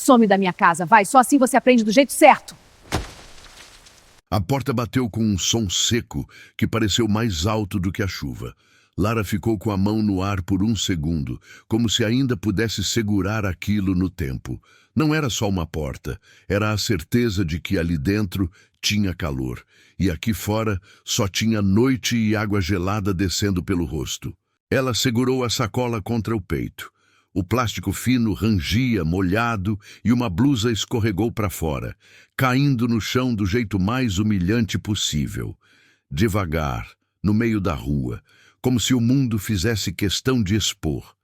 Some da minha casa, vai. Só assim você aprende do jeito certo. A porta bateu com um som seco que pareceu mais alto do que a chuva. Lara ficou com a mão no ar por um segundo, como se ainda pudesse segurar aquilo no tempo. Não era só uma porta, era a certeza de que ali dentro tinha calor, e aqui fora só tinha noite e água gelada descendo pelo rosto. Ela segurou a sacola contra o peito. O plástico fino rangia, molhado, e uma blusa escorregou para fora, caindo no chão do jeito mais humilhante possível. Devagar, no meio da rua, como se o mundo fizesse questão de expor.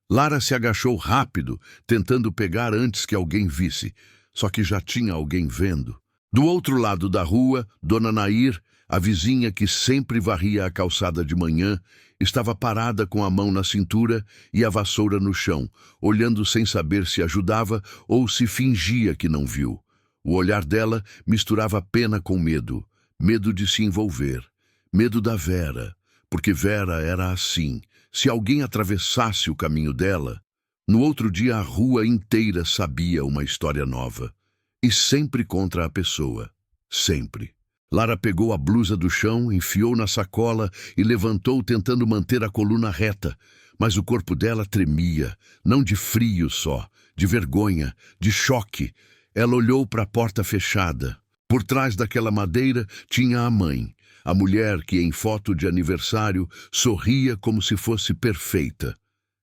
Lara se agachou rápido, tentando pegar antes que alguém visse, só que já tinha alguém vendo. Do outro lado da rua, Dona Nair, a vizinha que sempre varria a calçada de manhã, estava parada com a mão na cintura e a vassoura no chão, olhando sem saber se ajudava ou se fingia que não viu. O olhar dela misturava pena com medo, medo de se envolver, medo da Vera, porque Vera era assim. Se alguém atravessasse o caminho dela, no outro dia a rua inteira sabia uma história nova. E sempre contra a pessoa. Sempre. Lara pegou a blusa do chão, enfiou na sacola e levantou tentando manter a coluna reta. Mas o corpo dela tremia, não de frio só, de vergonha, de choque. Ela olhou para a porta fechada. Por trás daquela madeira tinha a mãe, a mulher que em foto de aniversário sorria como se fosse perfeita.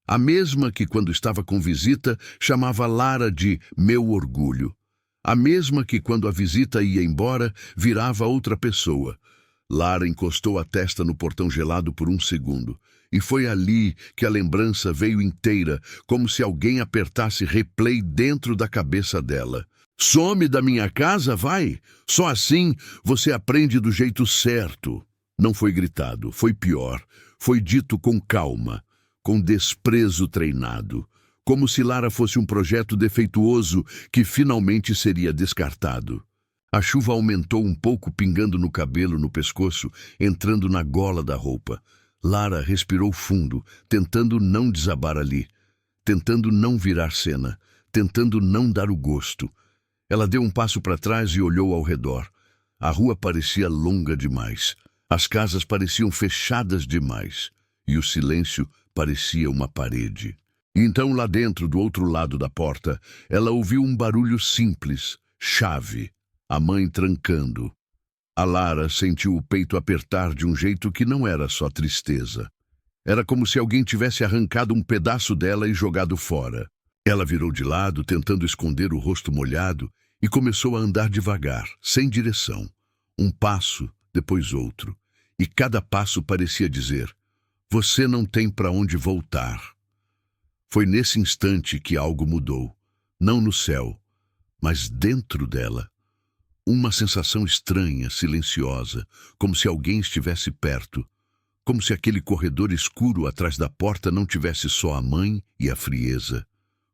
A mesma que quando estava com visita chamava Lara de meu orgulho. A mesma que quando a visita ia embora virava outra pessoa. Lara encostou a testa no portão gelado por um segundo. E foi ali que a lembrança veio inteira, como se alguém apertasse replay dentro da cabeça dela. Some da minha casa, vai! Só assim você aprende do jeito certo. Não foi gritado, foi pior. Foi dito com calma, com desprezo treinado. Como se Lara fosse um projeto defeituoso que finalmente seria descartado. A chuva aumentou um pouco, pingando no cabelo, no pescoço, entrando na gola da roupa. Lara respirou fundo, tentando não desabar ali, tentando não virar cena, tentando não dar o gosto. Ela deu um passo para trás e olhou ao redor. A rua parecia longa demais. As casas pareciam fechadas demais. E o silêncio parecia uma parede. Então, lá dentro, do outro lado da porta, ela ouviu um barulho simples, chave, a mãe trancando. A Lara sentiu o peito apertar de um jeito que não era só tristeza. Era como se alguém tivesse arrancado um pedaço dela e jogado fora. Ela virou de lado, tentando esconder o rosto molhado, e começou a andar devagar, sem direção. Um passo, depois outro. E cada passo parecia dizer, você não tem para onde voltar. Foi nesse instante que algo mudou, não no céu, mas dentro dela. Uma sensação estranha, silenciosa, como se alguém estivesse perto, como se aquele corredor escuro atrás da porta não tivesse só a mãe e a frieza,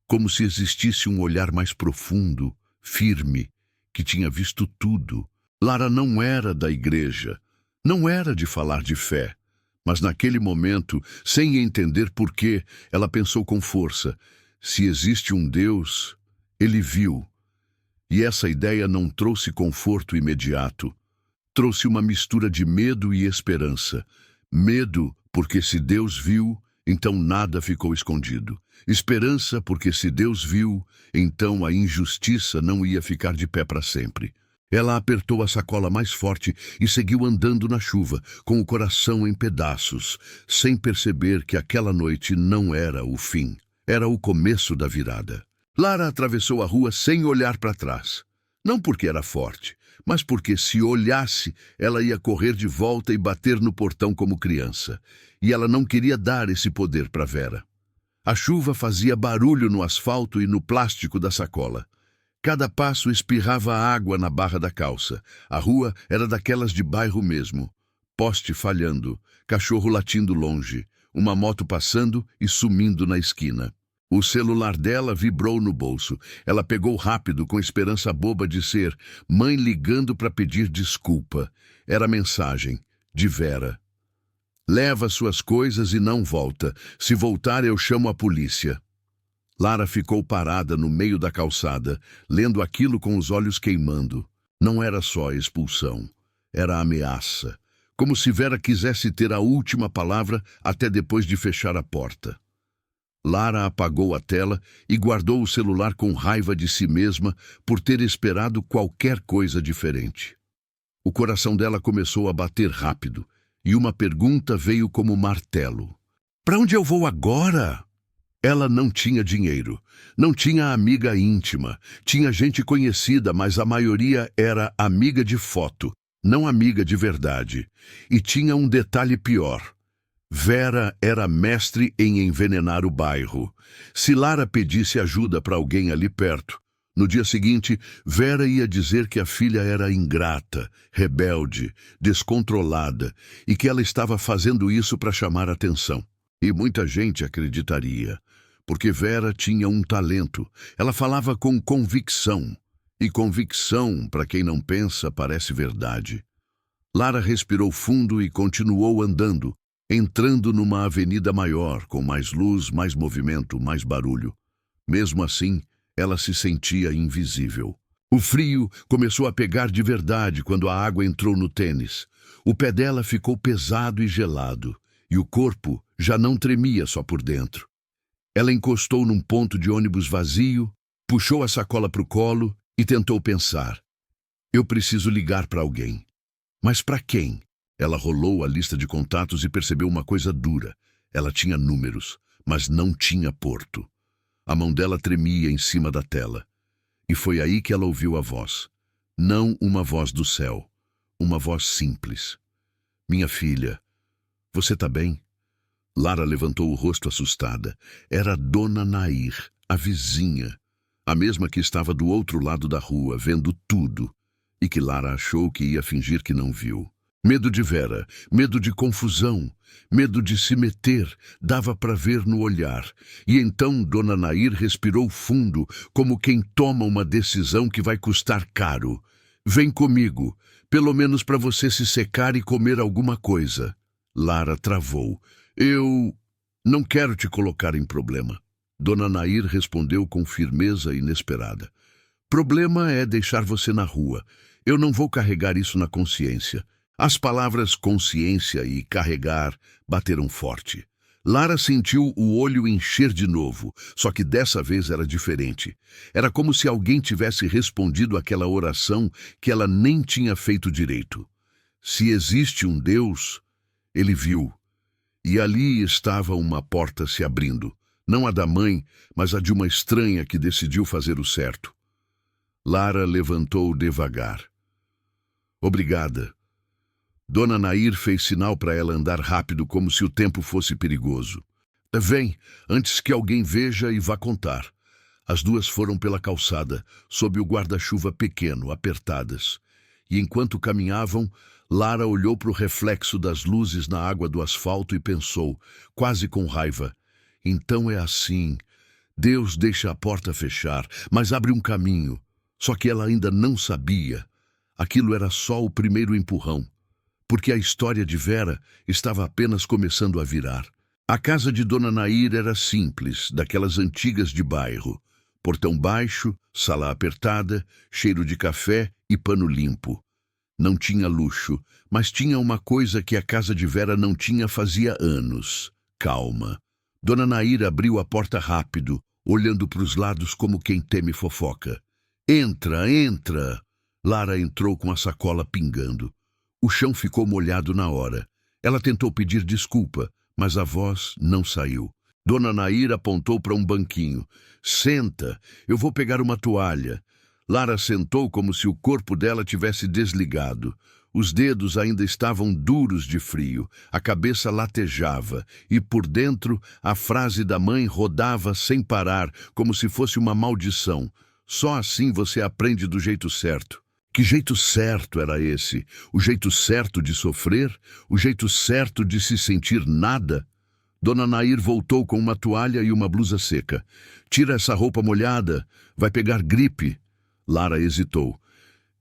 como se existisse um olhar mais profundo, firme, que tinha visto tudo. Lara não era da igreja, não era de falar de fé. Mas naquele momento, sem entender por quê, ela pensou com força, se existe um Deus, ele viu. E essa ideia não trouxe conforto imediato. Trouxe uma mistura de medo e esperança. Medo, porque se Deus viu, então nada ficou escondido. Esperança, porque se Deus viu, então a injustiça não ia ficar de pé para sempre. Ela apertou a sacola mais forte e seguiu andando na chuva, com o coração em pedaços, sem perceber que aquela noite não era o fim. Era o começo da virada. Lara atravessou a rua sem olhar para trás. Não porque era forte, mas porque se olhasse, ela ia correr de volta e bater no portão como criança. E ela não queria dar esse poder para Vera. A chuva fazia barulho no asfalto e no plástico da sacola. Cada passo espirrava água na barra da calça. A rua era daquelas de bairro mesmo. Poste falhando, cachorro latindo longe, uma moto passando e sumindo na esquina. O celular dela vibrou no bolso. Ela pegou rápido, com esperança boba de ser mãe ligando para pedir desculpa. Era mensagem de Vera. Leva suas coisas e não volta. Se voltar, eu chamo a polícia. Lara ficou parada no meio da calçada, lendo aquilo com os olhos queimando. Não era só expulsão, era ameaça. Como se Vera quisesse ter a última palavra até depois de fechar a porta. Lara apagou a tela e guardou o celular com raiva de si mesma por ter esperado qualquer coisa diferente. O coração dela começou a bater rápido e uma pergunta veio como martelo. Para onde eu vou agora? Ela não tinha dinheiro, não tinha amiga íntima, tinha gente conhecida, mas a maioria era amiga de foto, não amiga de verdade. E tinha um detalhe pior. Vera era mestre em envenenar o bairro. Se Lara pedisse ajuda para alguém ali perto, no dia seguinte, Vera ia dizer que a filha era ingrata, rebelde, descontrolada e que ela estava fazendo isso para chamar atenção. E muita gente acreditaria, porque Vera tinha um talento. Ela falava com convicção. E convicção, para quem não pensa, parece verdade. Lara respirou fundo e continuou andando, entrando numa avenida maior, com mais luz, mais movimento, mais barulho. Mesmo assim, ela se sentia invisível. O frio começou a pegar de verdade quando a água entrou no tênis. O pé dela ficou pesado e gelado, e o corpo já não tremia só por dentro. Ela encostou num ponto de ônibus vazio, puxou a sacola para o colo e tentou pensar. Eu preciso ligar para alguém. Mas para quem? Ela rolou a lista de contatos e percebeu uma coisa dura. Ela tinha números, mas não tinha porto. A mão dela tremia em cima da tela. E foi aí que ela ouviu a voz. Não uma voz do céu, uma voz simples. Minha filha, você tá bem? Lara levantou o rosto assustada. Era Dona Nair, a vizinha. A mesma que estava do outro lado da rua, vendo tudo. E que Lara achou que ia fingir que não viu. Medo de Vera, medo de confusão, medo de se meter, dava para ver no olhar. E então Dona Nair respirou fundo, como quem toma uma decisão que vai custar caro. Vem comigo, pelo menos para você se secar e comer alguma coisa. Lara travou. Eu não quero te colocar em problema. Dona Nair respondeu com firmeza inesperada. Problema é deixar você na rua. Eu não vou carregar isso na consciência. As palavras consciência e carregar bateram forte. Lara sentiu o olho encher de novo, só que dessa vez era diferente. Era como se alguém tivesse respondido aquela oração que ela nem tinha feito direito. Se existe um Deus, ele viu. E ali estava uma porta se abrindo. Não a da mãe, mas a de uma estranha que decidiu fazer o certo. Lara levantou devagar. Obrigada. Dona Nair fez sinal para ela andar rápido, como se o tempo fosse perigoso. Vem, antes que alguém veja e vá contar. As duas foram pela calçada, sob o guarda-chuva pequeno, apertadas. E enquanto caminhavam, Lara olhou para o reflexo das luzes na água do asfalto e pensou, quase com raiva, então é assim. Deus deixa a porta fechar, mas abre um caminho. Só que ela ainda não sabia. Aquilo era só o primeiro empurrão, porque a história de Vera estava apenas começando a virar. A casa de Dona Nair era simples, daquelas antigas de bairro. Portão baixo, sala apertada, cheiro de café e pano limpo. Não tinha luxo, mas tinha uma coisa que a casa de Vera não tinha fazia anos. Calma. Dona Nair abriu a porta rápido, olhando para os lados como quem teme fofoca. Entra, entra! Lara entrou com a sacola pingando. O chão ficou molhado na hora. Ela tentou pedir desculpa, mas a voz não saiu. Dona Nair apontou para um banquinho. Senta, eu vou pegar uma toalha. Lara sentou como se o corpo dela tivesse desligado. Os dedos ainda estavam duros de frio, a cabeça latejava e por dentro a frase da mãe rodava sem parar, como se fosse uma maldição. Só assim você aprende do jeito certo. Que jeito certo era esse? O jeito certo de sofrer? O jeito certo de se sentir nada? Dona Nair voltou com uma toalha e uma blusa seca. Tira essa roupa molhada, vai pegar gripe. Lara hesitou.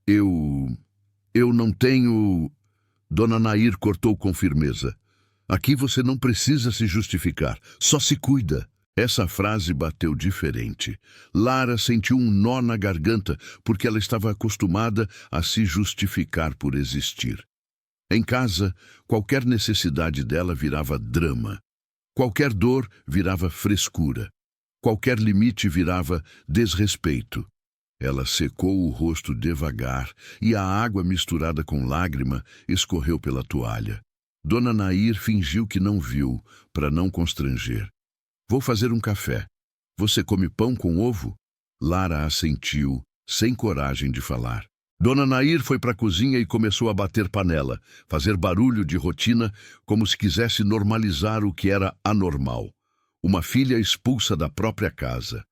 Eu não tenho... Dona Nair cortou com firmeza. Aqui você não precisa se justificar, só se cuida. Essa frase bateu diferente. Lara sentiu um nó na garganta porque ela estava acostumada a se justificar por existir. Em casa, qualquer necessidade dela virava drama. Qualquer dor virava frescura. Qualquer limite virava desrespeito. Ela secou o rosto devagar e a água misturada com lágrima escorreu pela toalha. Dona Nair fingiu que não viu, para não constranger. Vou fazer um café. Você come pão com ovo? Lara assentiu, sem coragem de falar. Dona Nair foi para a cozinha e começou a bater panela, fazer barulho de rotina, como se quisesse normalizar o que era anormal. Uma filha expulsa da própria casa.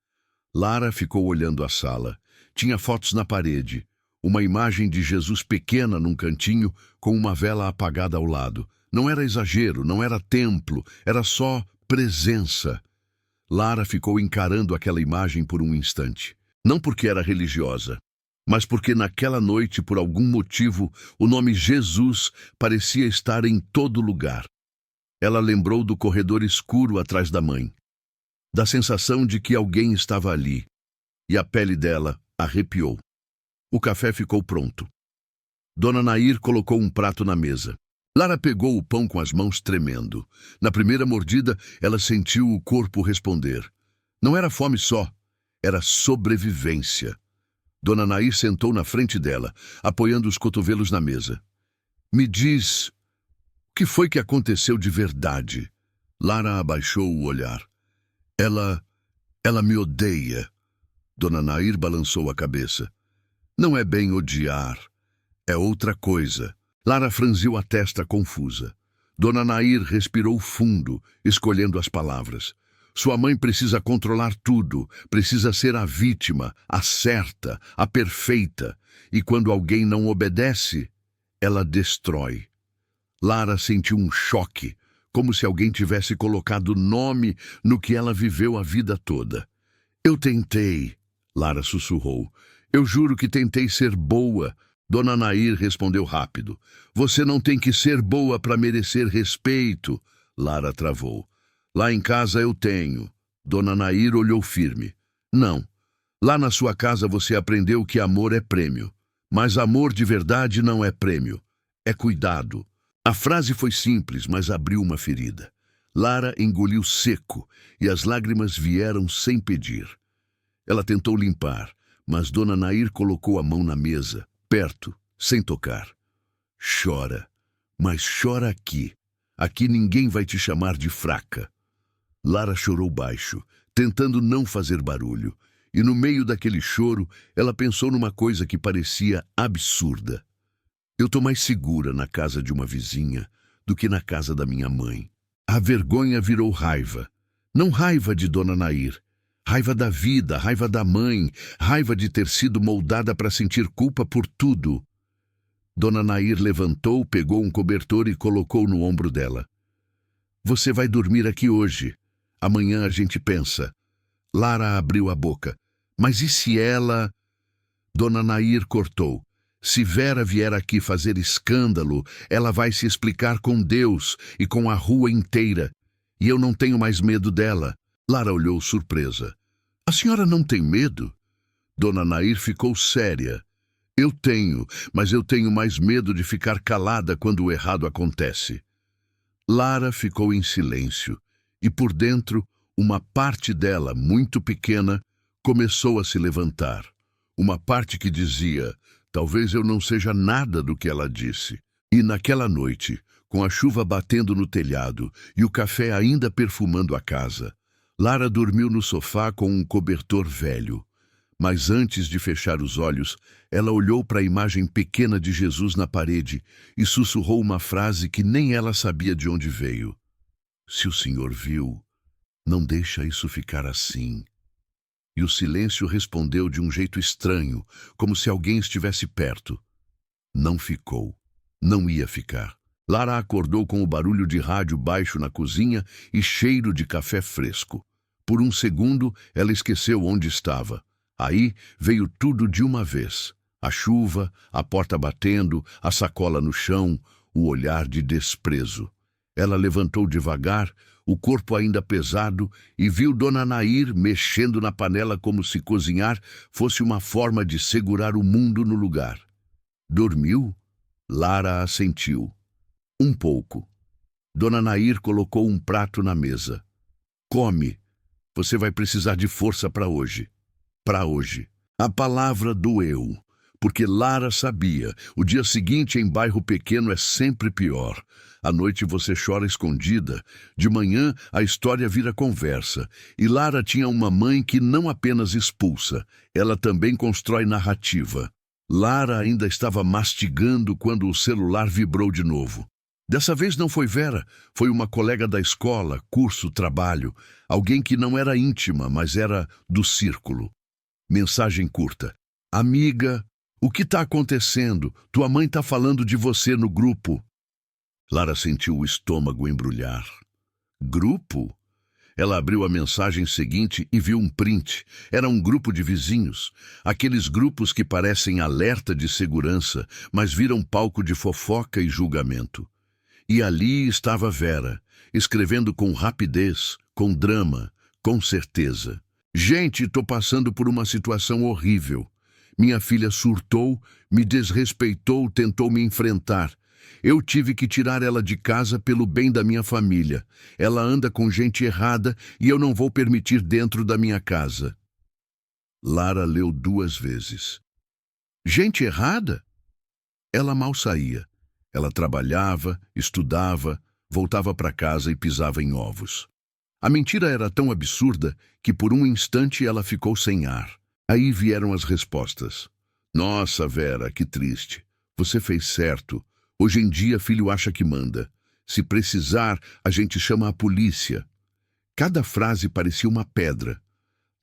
Lara ficou olhando a sala. Tinha fotos na parede. Uma imagem de Jesus pequena num cantinho, com uma vela apagada ao lado. Não era exagero, não era templo, era só presença. Lara ficou encarando aquela imagem por um instante. Não porque era religiosa, mas porque naquela noite, por algum motivo, o nome Jesus parecia estar em todo lugar. Ela lembrou do corredor escuro atrás da mãe, da sensação de que alguém estava ali, e a pele dela arrepiou. O café ficou pronto. Dona Nair colocou um prato na mesa. Lara pegou o pão com as mãos tremendo. Na primeira mordida, ela sentiu o corpo responder. Não era fome só, era sobrevivência. Dona Nair sentou na frente dela, apoiando os cotovelos na mesa. Me diz, o que foi que aconteceu de verdade? Lara abaixou o olhar. Ela me odeia. Dona Nair balançou a cabeça. Não é bem odiar, é outra coisa. Lara franziu a testa confusa. Dona Nair respirou fundo, escolhendo as palavras. Sua mãe precisa controlar tudo, precisa ser a vítima, a certa, a perfeita. E quando alguém não obedece, ela destrói. Lara sentiu um choque, como se alguém tivesse colocado nome no que ela viveu a vida toda. Eu tentei, Lara sussurrou. Eu juro que tentei ser boa. Dona Nair respondeu rápido. Você não tem que ser boa para merecer respeito. Lara travou. Lá em casa eu tenho. Dona Nair olhou firme. Não. Lá na sua casa você aprendeu que amor é prêmio. Mas amor de verdade não é prêmio. É cuidado. A frase foi simples, mas abriu uma ferida. Lara engoliu seco e as lágrimas vieram sem pedir. Ela tentou limpar, mas Dona Nair colocou a mão na mesa, perto, sem tocar. Chora, mas chora aqui. Aqui ninguém vai te chamar de fraca. Lara chorou baixo, tentando não fazer barulho, e no meio daquele choro, ela pensou numa coisa que parecia absurda. Eu tô mais segura na casa de uma vizinha do que na casa da minha mãe. A vergonha virou raiva. Não raiva de Dona Nair. Raiva da vida, raiva da mãe, raiva de ter sido moldada para sentir culpa por tudo. Dona Nair levantou, pegou um cobertor e colocou no ombro dela. Você vai dormir aqui hoje. Amanhã a gente pensa. Lara abriu a boca. Mas e se ela... Dona Nair cortou. Se Vera vier aqui fazer escândalo, ela vai se explicar com Deus e com a rua inteira. E eu não tenho mais medo dela. Lara olhou surpresa. A senhora não tem medo? Dona Nair ficou séria. Eu tenho, mas eu tenho mais medo de ficar calada quando o errado acontece. Lara ficou em silêncio e por dentro, uma parte dela, muito pequena, começou a se levantar. Uma parte que dizia, talvez eu não seja nada do que ela disse. E naquela noite, com a chuva batendo no telhado e o café ainda perfumando a casa, Lara dormiu no sofá com um cobertor velho. Mas antes de fechar os olhos, ela olhou para a imagem pequena de Jesus na parede e sussurrou uma frase que nem ela sabia de onde veio. Se o Senhor viu, não deixa isso ficar assim. E o silêncio respondeu de um jeito estranho, como se alguém estivesse perto. Não ficou. Não ia ficar. Lara acordou com o barulho de rádio baixo na cozinha e cheiro de café fresco. Por um segundo, ela esqueceu onde estava. Aí veio tudo de uma vez. A chuva, a porta batendo, a sacola no chão, o olhar de desprezo. Ela levantou devagar, o corpo ainda pesado, e viu Dona Nair mexendo na panela como se cozinhar fosse uma forma de segurar o mundo no lugar. Dormiu? Lara assentiu. Um pouco. Dona Nair colocou um prato na mesa. Come. Você vai precisar de força para hoje. Para hoje. A palavra doeu, porque Lara sabia, o dia seguinte em bairro pequeno é sempre pior. À noite você chora escondida, de manhã a história vira conversa. E Lara tinha uma mãe que não apenas expulsa, ela também constrói narrativa. Lara ainda estava mastigando quando o celular vibrou de novo. Dessa vez não foi Vera, foi uma colega da escola, curso, trabalho, alguém que não era íntima, mas era do círculo. Mensagem curta. Amiga, o que está acontecendo? Tua mãe está falando de você no grupo. Lara sentiu o estômago embrulhar. Grupo? Ela abriu a mensagem seguinte e viu um print. Era um grupo de vizinhos. Aqueles grupos que parecem alerta de segurança, mas viram palco de fofoca e julgamento. E ali estava Vera, escrevendo com rapidez, com drama, com certeza. Gente, tô passando por uma situação horrível. Minha filha surtou, me desrespeitou, tentou me enfrentar. Eu tive que tirar ela de casa pelo bem da minha família. Ela anda com gente errada e eu não vou permitir dentro da minha casa. Lara leu 2 vezes. Gente errada? Ela mal saía. Ela trabalhava, estudava, voltava para casa e pisava em ovos. A mentira era tão absurda que por um instante ela ficou sem ar. Aí vieram as respostas. Nossa, Vera, que triste. Você fez certo. Hoje em dia, filho acha que manda. Se precisar, a gente chama a polícia. Cada frase parecia uma pedra.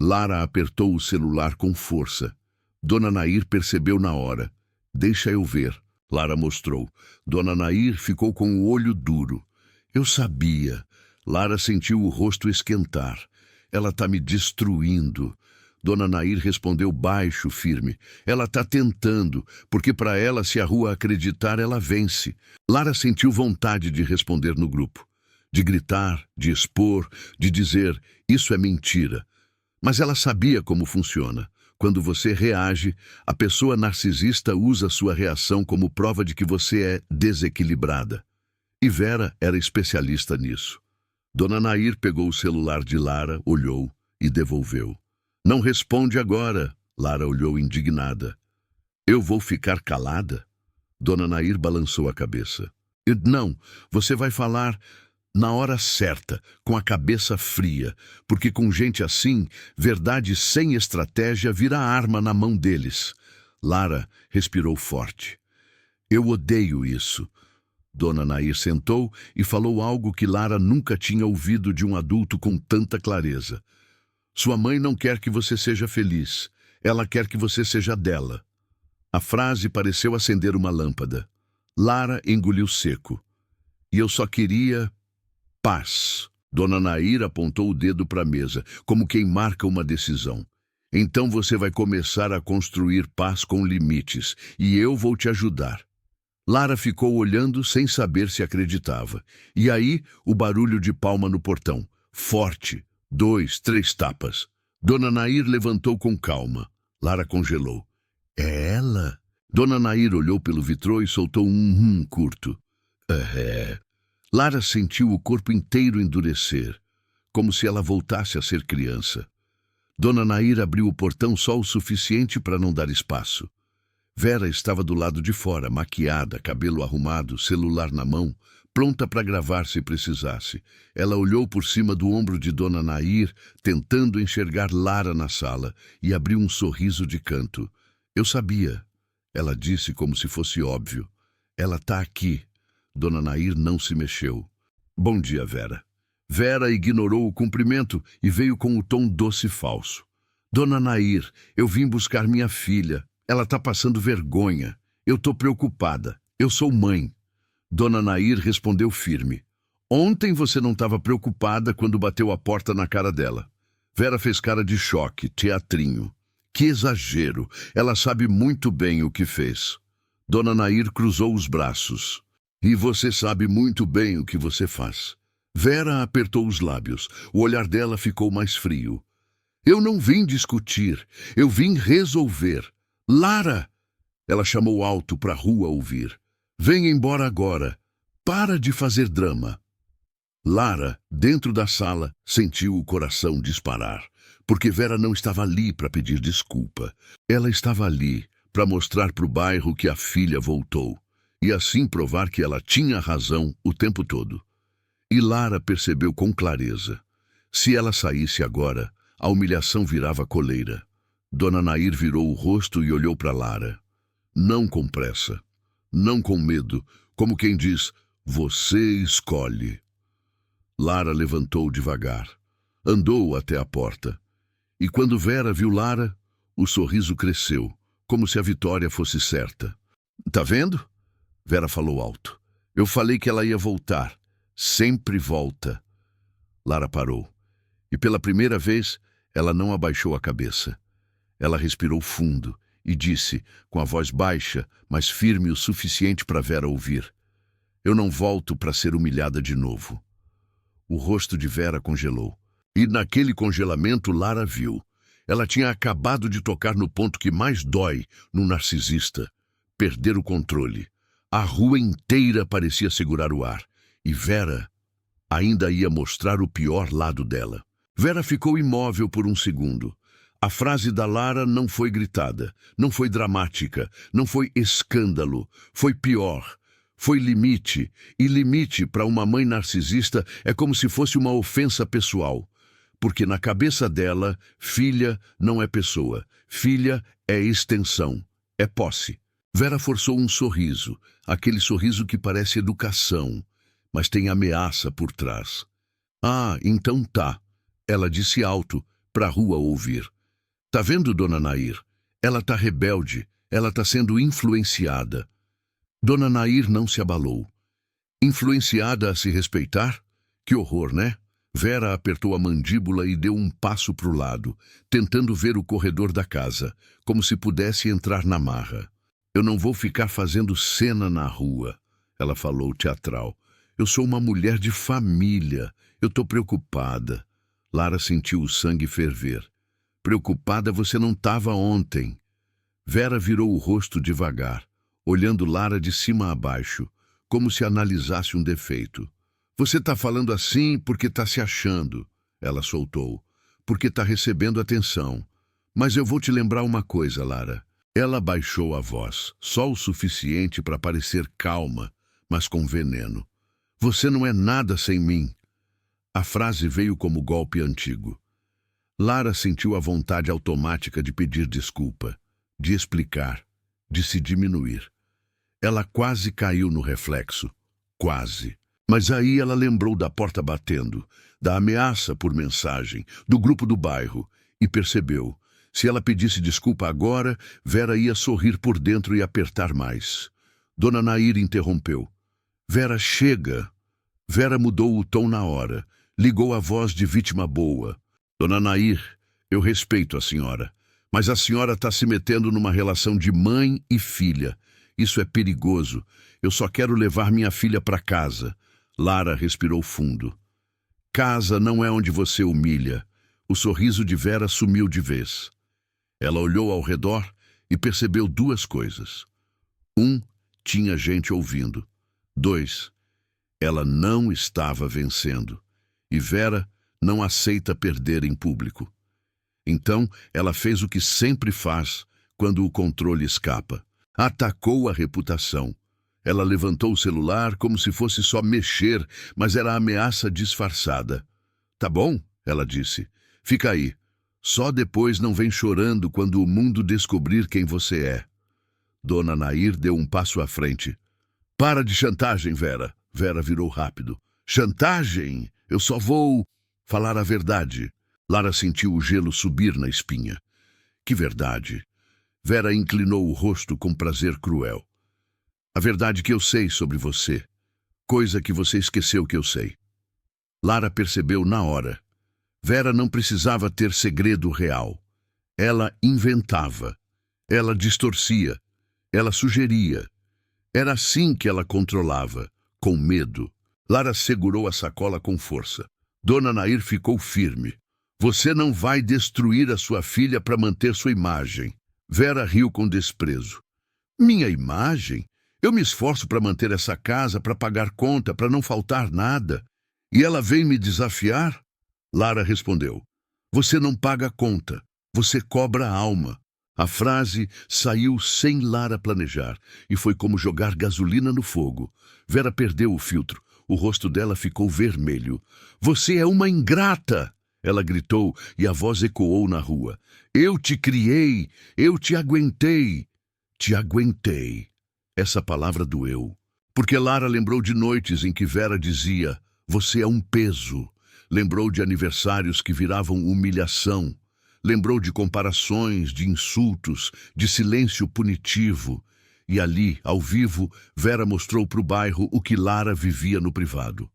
Lara apertou o celular com força. Dona Nair percebeu na hora. Deixa eu ver. Lara mostrou. Dona Nair ficou com o olho duro. Eu sabia. Lara sentiu o rosto esquentar. Ela está me destruindo. Dona Nair respondeu baixo, firme. Ela está tentando, porque para ela, se a rua acreditar, ela vence. Lara sentiu vontade de responder no grupo. De gritar, de expor, de dizer, isso é mentira. Mas ela sabia como funciona. Quando você reage, a pessoa narcisista usa sua reação como prova de que você é desequilibrada. E Vera era especialista nisso. Dona Nair pegou o celular de Lara, olhou e devolveu. Não responde agora. Lara olhou indignada. Eu vou ficar calada? Dona Nair balançou a cabeça. Não, você vai falar na hora certa, com a cabeça fria, porque com gente assim, verdade sem estratégia vira arma na mão deles. Lara respirou forte. Eu odeio isso. Dona Nair sentou e falou algo que Lara nunca tinha ouvido de um adulto com tanta clareza. Sua mãe não quer que você seja feliz. Ela quer que você seja dela. A frase pareceu acender uma lâmpada. Lara engoliu seco. E eu só queria paz. Dona Nair apontou o dedo para a mesa, como quem marca uma decisão. Então você vai começar a construir paz com limites, e eu vou te ajudar. Lara ficou olhando sem saber se acreditava. E aí, o barulho de palma no portão. Forte. 2, 3 tapas. Dona Nair levantou com calma. Lara congelou. É ela? Dona Nair olhou pelo vitrô e soltou um curto. É. Lara sentiu o corpo inteiro endurecer, como se ela voltasse a ser criança. Dona Nair abriu o portão só o suficiente para não dar espaço. Vera estava do lado de fora, maquiada, cabelo arrumado, celular na mão, pronta para gravar se precisasse. Ela olhou por cima do ombro de Dona Nair, tentando enxergar Lara na sala, e abriu um sorriso de canto. Eu sabia, ela disse como se fosse óbvio. Ela está aqui. Dona Nair não se mexeu. Bom dia, Vera. Vera ignorou o cumprimento e veio com o tom doce e falso. Dona Nair, eu vim buscar minha filha. Ela está passando vergonha. Eu estou preocupada. Eu sou mãe. Dona Nair respondeu firme. Ontem você não estava preocupada quando bateu a porta na cara dela. Vera fez cara de choque, teatrinho. Que exagero. Ela sabe muito bem o que fez. Dona Nair cruzou os braços. E você sabe muito bem o que você faz. Vera apertou os lábios. O olhar dela ficou mais frio. Eu não vim discutir. Eu vim resolver. Lara! Ela chamou alto para a rua ouvir. Vem embora agora. Para de fazer drama. Lara, dentro da sala, sentiu o coração disparar, porque Vera não estava ali para pedir desculpa. Ela estava ali para mostrar para o bairro que a filha voltou, e assim provar que ela tinha razão o tempo todo. E Lara percebeu com clareza. Se ela saísse agora, a humilhação virava coleira. Dona Nair virou o rosto e olhou para Lara. Não com pressa, não com medo, como quem diz, você escolhe. Lara levantou devagar, andou até a porta. E quando Vera viu Lara, o sorriso cresceu, como se a vitória fosse certa. Tá vendo? Vera falou alto. Eu falei que ela ia voltar. Sempre volta. Lara parou. E pela primeira vez, ela não abaixou a cabeça. Ela respirou fundo e disse, com a voz baixa, mas firme o suficiente para Vera ouvir. Eu não volto para ser humilhada de novo. O rosto de Vera congelou. E naquele congelamento, Lara viu. Ela tinha acabado de tocar no ponto que mais dói no narcisista. Perder o controle. A rua inteira parecia segurar o ar. E Vera ainda ia mostrar o pior lado dela. Vera ficou imóvel por um segundo. A frase da Lara não foi gritada, não foi dramática, não foi escândalo, foi pior. Foi limite, e limite para uma mãe narcisista é como se fosse uma ofensa pessoal. Porque na cabeça dela, filha não é pessoa, filha é extensão, é posse. Vera forçou um sorriso, aquele sorriso que parece educação, mas tem ameaça por trás. Ah, então tá, ela disse alto, para a rua ouvir. Tá vendo, Dona Nair? Ela tá rebelde, ela tá sendo influenciada. Dona Nair não se abalou. Influenciada a se respeitar? Que horror, né? Vera apertou a mandíbula e deu um passo para o lado, tentando ver o corredor da casa, como se pudesse entrar na marra. Eu não vou ficar fazendo cena na rua, ela falou teatral. Eu sou uma mulher de família. Eu tô preocupada. Lara sentiu o sangue ferver. Preocupada você não estava ontem. Vera virou o rosto devagar, olhando Lara de cima a baixo, como se analisasse um defeito. Você está falando assim porque está se achando, ela soltou, porque está recebendo atenção. Mas eu vou te lembrar uma coisa, Lara. Ela baixou a voz, só o suficiente para parecer calma, mas com veneno. Você não é nada sem mim. A frase veio como golpe antigo. Lara sentiu a vontade automática de pedir desculpa, de explicar, de se diminuir. Ela quase caiu no reflexo. Quase. Mas aí ela lembrou da porta batendo, da ameaça por mensagem, do grupo do bairro, e percebeu. Se ela pedisse desculpa agora, Vera ia sorrir por dentro e apertar mais. Dona Nair interrompeu. Vera, chega. Vera mudou o tom na hora, ligou a voz de vítima boa. Dona Nair, eu respeito a senhora, mas a senhora está se metendo numa relação de mãe e filha. Isso é perigoso. Eu só quero levar minha filha para casa. Lara respirou fundo. Casa não é onde você humilha. O sorriso de Vera sumiu de vez. Ela olhou ao redor e percebeu duas coisas. 1, tinha gente ouvindo. 2, ela não estava vencendo. E Vera não aceita perder em público. Então, ela fez o que sempre faz quando o controle escapa. Atacou a reputação. Ela levantou o celular como se fosse só mexer, mas era ameaça disfarçada. Tá bom, ela disse. Fica aí. Só depois não vem chorando quando o mundo descobrir quem você é. Dona Nair deu um passo à frente. Para de chantagem, Vera. Vera virou rápido. Chantagem? Eu só vou falar a verdade. Lara sentiu o gelo subir na espinha. Que verdade? Vera inclinou o rosto com prazer cruel. A verdade que eu sei sobre você. Coisa que você esqueceu que eu sei. Lara percebeu na hora. Vera não precisava ter segredo real. Ela inventava. Ela distorcia. Ela sugeria. Era assim que ela controlava, com medo. Lara segurou a sacola com força. Dona Nair ficou firme. Você não vai destruir a sua filha para manter sua imagem. Vera riu com desprezo. Minha imagem? Eu me esforço para manter essa casa, para pagar conta, para não faltar nada. E ela vem me desafiar? Lara respondeu. Você não paga conta, você cobra a alma. A frase saiu sem Lara planejar e foi como jogar gasolina no fogo. Vera perdeu o filtro. O rosto dela ficou vermelho. Você é uma ingrata! Ela gritou e a voz ecoou na rua. Eu te criei, eu te aguentei. Te aguentei. Essa palavra doeu. Porque Lara lembrou de noites em que Vera dizia, você é um peso. Lembrou de aniversários que viravam humilhação. Lembrou de comparações, de insultos, de silêncio punitivo. E ali, ao vivo, Vera mostrou para o bairro o que Lara vivia no privado.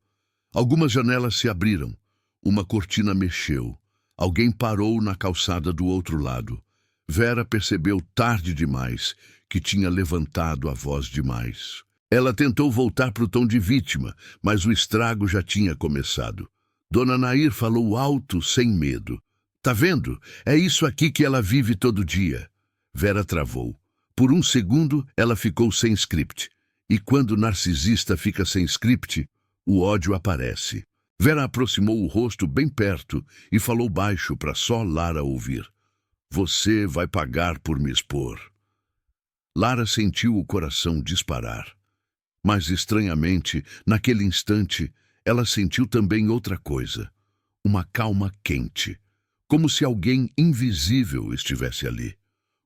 Algumas janelas se abriram. Uma cortina mexeu. Alguém parou na calçada do outro lado. Vera percebeu tarde demais que tinha levantado a voz demais. Ela tentou voltar para o tom de vítima, mas o estrago já tinha começado. Dona Nair falou alto, sem medo. Tá vendo? É isso aqui que ela vive todo dia. Vera travou. Por um segundo, ela ficou sem script. E quando o narcisista fica sem script, o ódio aparece. Vera aproximou o rosto bem perto e falou baixo para só Lara ouvir. Você vai pagar por me expor. Lara sentiu o coração disparar. Mas, estranhamente, naquele instante, ela sentiu também outra coisa. Uma calma quente. Como se alguém invisível estivesse ali.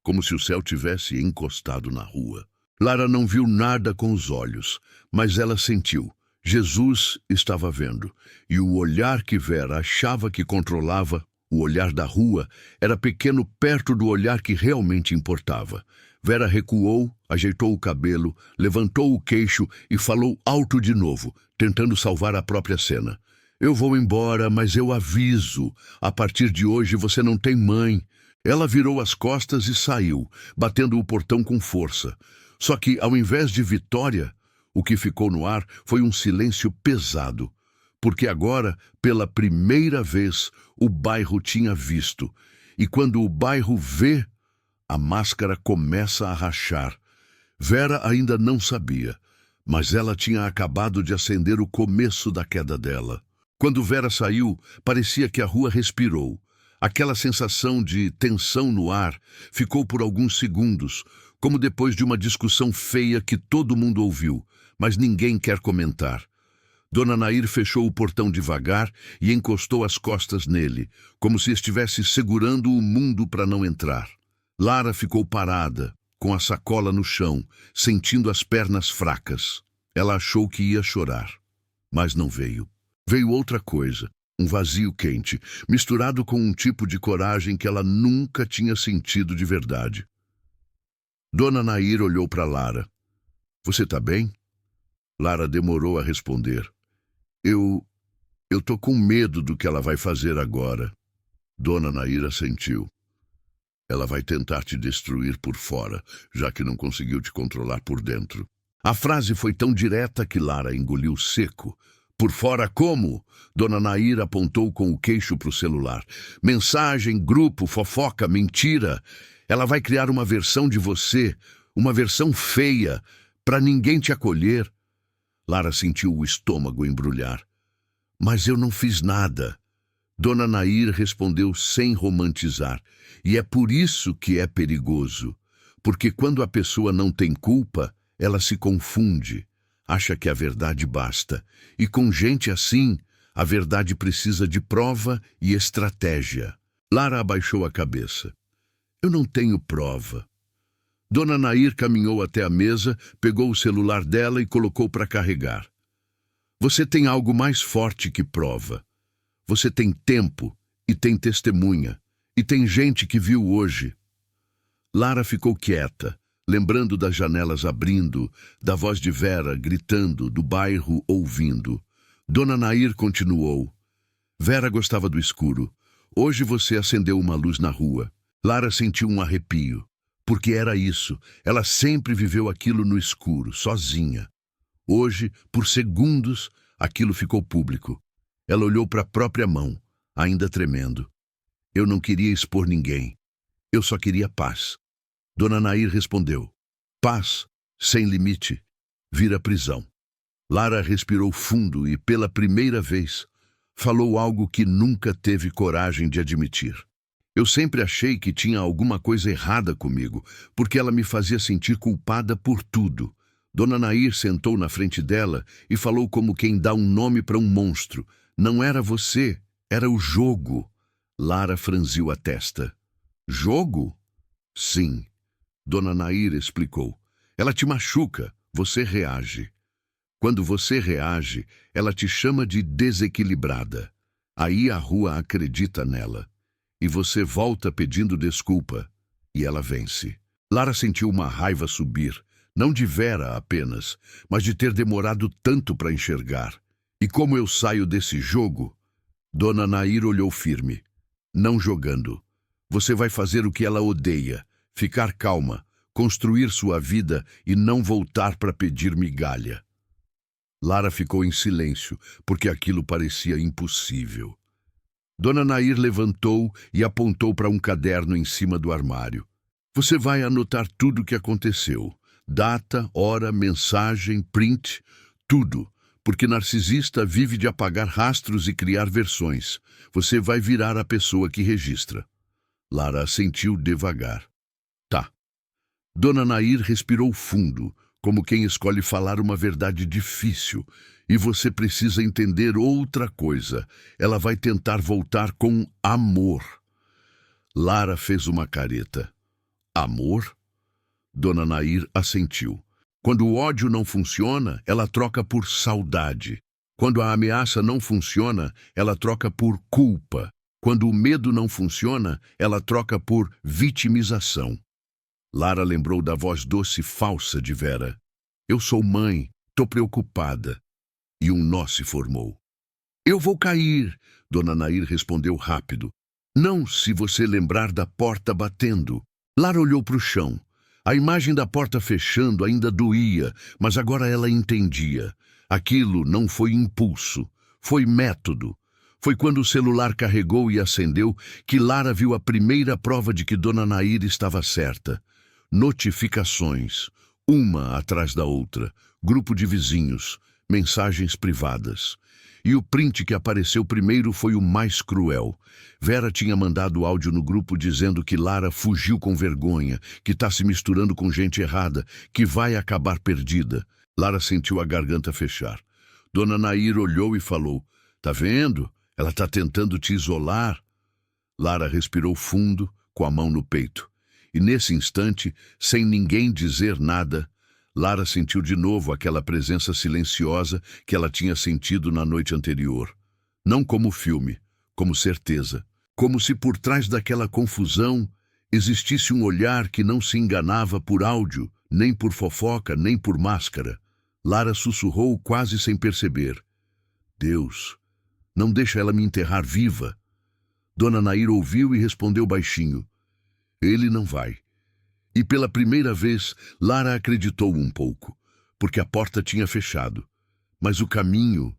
Como se o céu tivesse encostado na rua. Lara não viu nada com os olhos, mas ela sentiu. Jesus estava vendo, e o olhar que Vera achava que controlava, o olhar da rua, era pequeno perto do olhar que realmente importava. Vera recuou, ajeitou o cabelo, levantou o queixo e falou alto de novo, tentando salvar a própria cena. Eu vou embora, mas eu aviso. A partir de hoje você não tem mãe. Ela virou as costas e saiu, batendo o portão com força. Só que, ao invés de vitória, o que ficou no ar foi um silêncio pesado. Porque agora, pela primeira vez, o bairro tinha visto. E quando o bairro vê, a máscara começa a rachar. Vera ainda não sabia, mas ela tinha acabado de acender o começo da queda dela. Quando Vera saiu, parecia que a rua respirou. Aquela sensação de tensão no ar ficou por alguns segundos, como depois de uma discussão feia que todo mundo ouviu, mas ninguém quer comentar. Dona Nair fechou o portão devagar e encostou as costas nele, como se estivesse segurando o mundo para não entrar. Lara ficou parada, com a sacola no chão, sentindo as pernas fracas. Ela achou que ia chorar, mas não veio. Veio outra coisa, um vazio quente, misturado com um tipo de coragem que ela nunca tinha sentido de verdade. Dona Nair olhou para Lara. Você tá bem? Lara demorou a responder. Eu tô com medo do que ela vai fazer agora. Dona Nair assentiu. Ela vai tentar te destruir por fora, já que não conseguiu te controlar por dentro. A frase foi tão direta que Lara engoliu seco. Por fora como? Dona Nair apontou com o queixo para o celular. Mensagem, grupo, fofoca, mentira. Ela vai criar uma versão de você, uma versão feia, para ninguém te acolher. Lara sentiu o estômago embrulhar. Mas eu não fiz nada. Dona Nair respondeu sem romantizar. E é por isso que é perigoso. Porque quando a pessoa não tem culpa, ela se confunde. Acha que a verdade basta. E com gente assim, a verdade precisa de prova e estratégia. Lara abaixou a cabeça. Eu não tenho prova. Dona Nair caminhou até a mesa, pegou o celular dela e colocou para carregar. Você tem algo mais forte que prova. Você tem tempo e tem testemunha. E tem gente que viu hoje. Lara ficou quieta, lembrando das janelas abrindo, da voz de Vera gritando, do bairro ouvindo. Dona Nair continuou. Vera gostava do escuro. Hoje você acendeu uma luz na rua. Lara sentiu um arrepio. Porque era isso. Ela sempre viveu aquilo no escuro, sozinha. Hoje, por segundos, Aquilo ficou público. Ela olhou para a própria mão, ainda tremendo. Eu não queria expor ninguém. Eu só queria paz. Dona Nair respondeu. Paz, sem limite, vira prisão. Lara respirou fundo e, pela primeira vez, falou algo que nunca teve coragem de admitir. Eu sempre achei que tinha alguma coisa errada comigo, porque ela me fazia sentir culpada por tudo. Dona Nair sentou na frente dela e falou como quem dá um nome para um monstro. Não era você, era o jogo. Lara franziu a testa. Jogo? Sim. Dona Nair explicou. Ela te machuca, você reage. Quando você reage, ela te chama de desequilibrada. Aí a rua acredita nela. E você volta pedindo desculpa, e ela vence. Lara sentiu uma raiva subir, não de Vera apenas, mas de ter demorado tanto para enxergar. E como eu saio desse jogo? Dona Nair olhou firme. Não jogando. Você vai fazer o que ela odeia, ficar calma, construir sua vida e não voltar para pedir migalha. Lara ficou em silêncio, porque aquilo parecia impossível. Dona Nair levantou e apontou para um caderno em cima do armário. Você vai anotar tudo o que aconteceu. Data, hora, mensagem, print, tudo. Porque narcisista vive de apagar rastros e criar versões. Você vai virar a pessoa que registra. Lara assentiu devagar. Tá. Dona Nair respirou fundo, como quem escolhe falar uma verdade difícil. E você precisa entender outra coisa. Ela vai tentar voltar com amor. Lara fez uma careta. Amor? Dona Nair assentiu. Quando o ódio não funciona, ela troca por saudade. Quando a ameaça não funciona, ela troca por culpa. Quando o medo não funciona, ela troca por vitimização. Lara lembrou da voz doce e falsa de Vera. Eu sou mãe, tô preocupada. E um nó se formou. Eu vou cair, Dona Nair respondeu rápido. Não se você lembrar da porta batendo. Lara olhou para o chão. A imagem da porta fechando ainda doía, mas agora ela entendia. Aquilo não foi impulso, foi método. Foi quando o celular carregou e acendeu que Lara viu a primeira prova de que Dona Nair estava certa. Notificações, uma atrás da outra, grupo de vizinhos, mensagens privadas. E o print que apareceu primeiro foi o mais cruel. Vera tinha mandado áudio no grupo dizendo que Lara fugiu com vergonha, que está se misturando com gente errada, que vai acabar perdida. Lara sentiu a garganta fechar. Dona Nair olhou e falou, tá vendo? Ela está tentando te isolar. Lara respirou fundo, com a mão no peito. E nesse instante, sem ninguém dizer nada, Lara sentiu de novo aquela presença silenciosa que ela tinha sentido na noite anterior. Não como filme, como certeza. Como se por trás daquela confusão existisse um olhar que não se enganava por áudio, nem por fofoca, nem por máscara. Lara sussurrou quase sem perceber. Deus, não deixa ela me enterrar viva. Dona Nair ouviu e respondeu baixinho. Ele não vai. E pela primeira vez, Lara acreditou um pouco, porque a porta tinha fechado, mas o caminho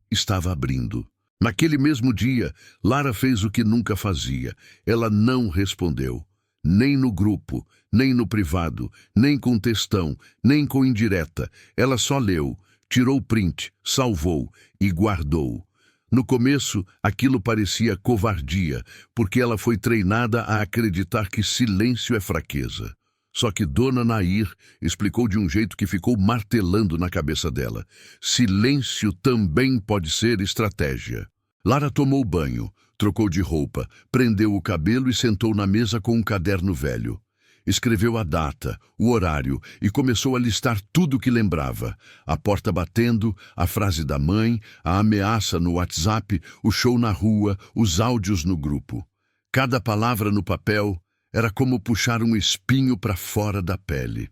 estava abrindo. Naquele mesmo dia, Lara fez o que nunca fazia. Ela não respondeu, nem no grupo, nem no privado, nem com textão, nem com indireta. Ela só leu, tirou print, salvou e guardou. No começo, aquilo parecia covardia, porque ela foi treinada a acreditar que silêncio é fraqueza. Só que Dona Nair explicou de um jeito que ficou martelando na cabeça dela. Silêncio também pode ser estratégia. Lara tomou banho, trocou de roupa, prendeu o cabelo e sentou na mesa com um caderno velho. Escreveu a data, o horário e começou a listar tudo o que lembrava. A porta batendo, a frase da mãe, a ameaça no WhatsApp, o show na rua, os áudios no grupo. Cada palavra no papel era como puxar um espinho para fora da pele.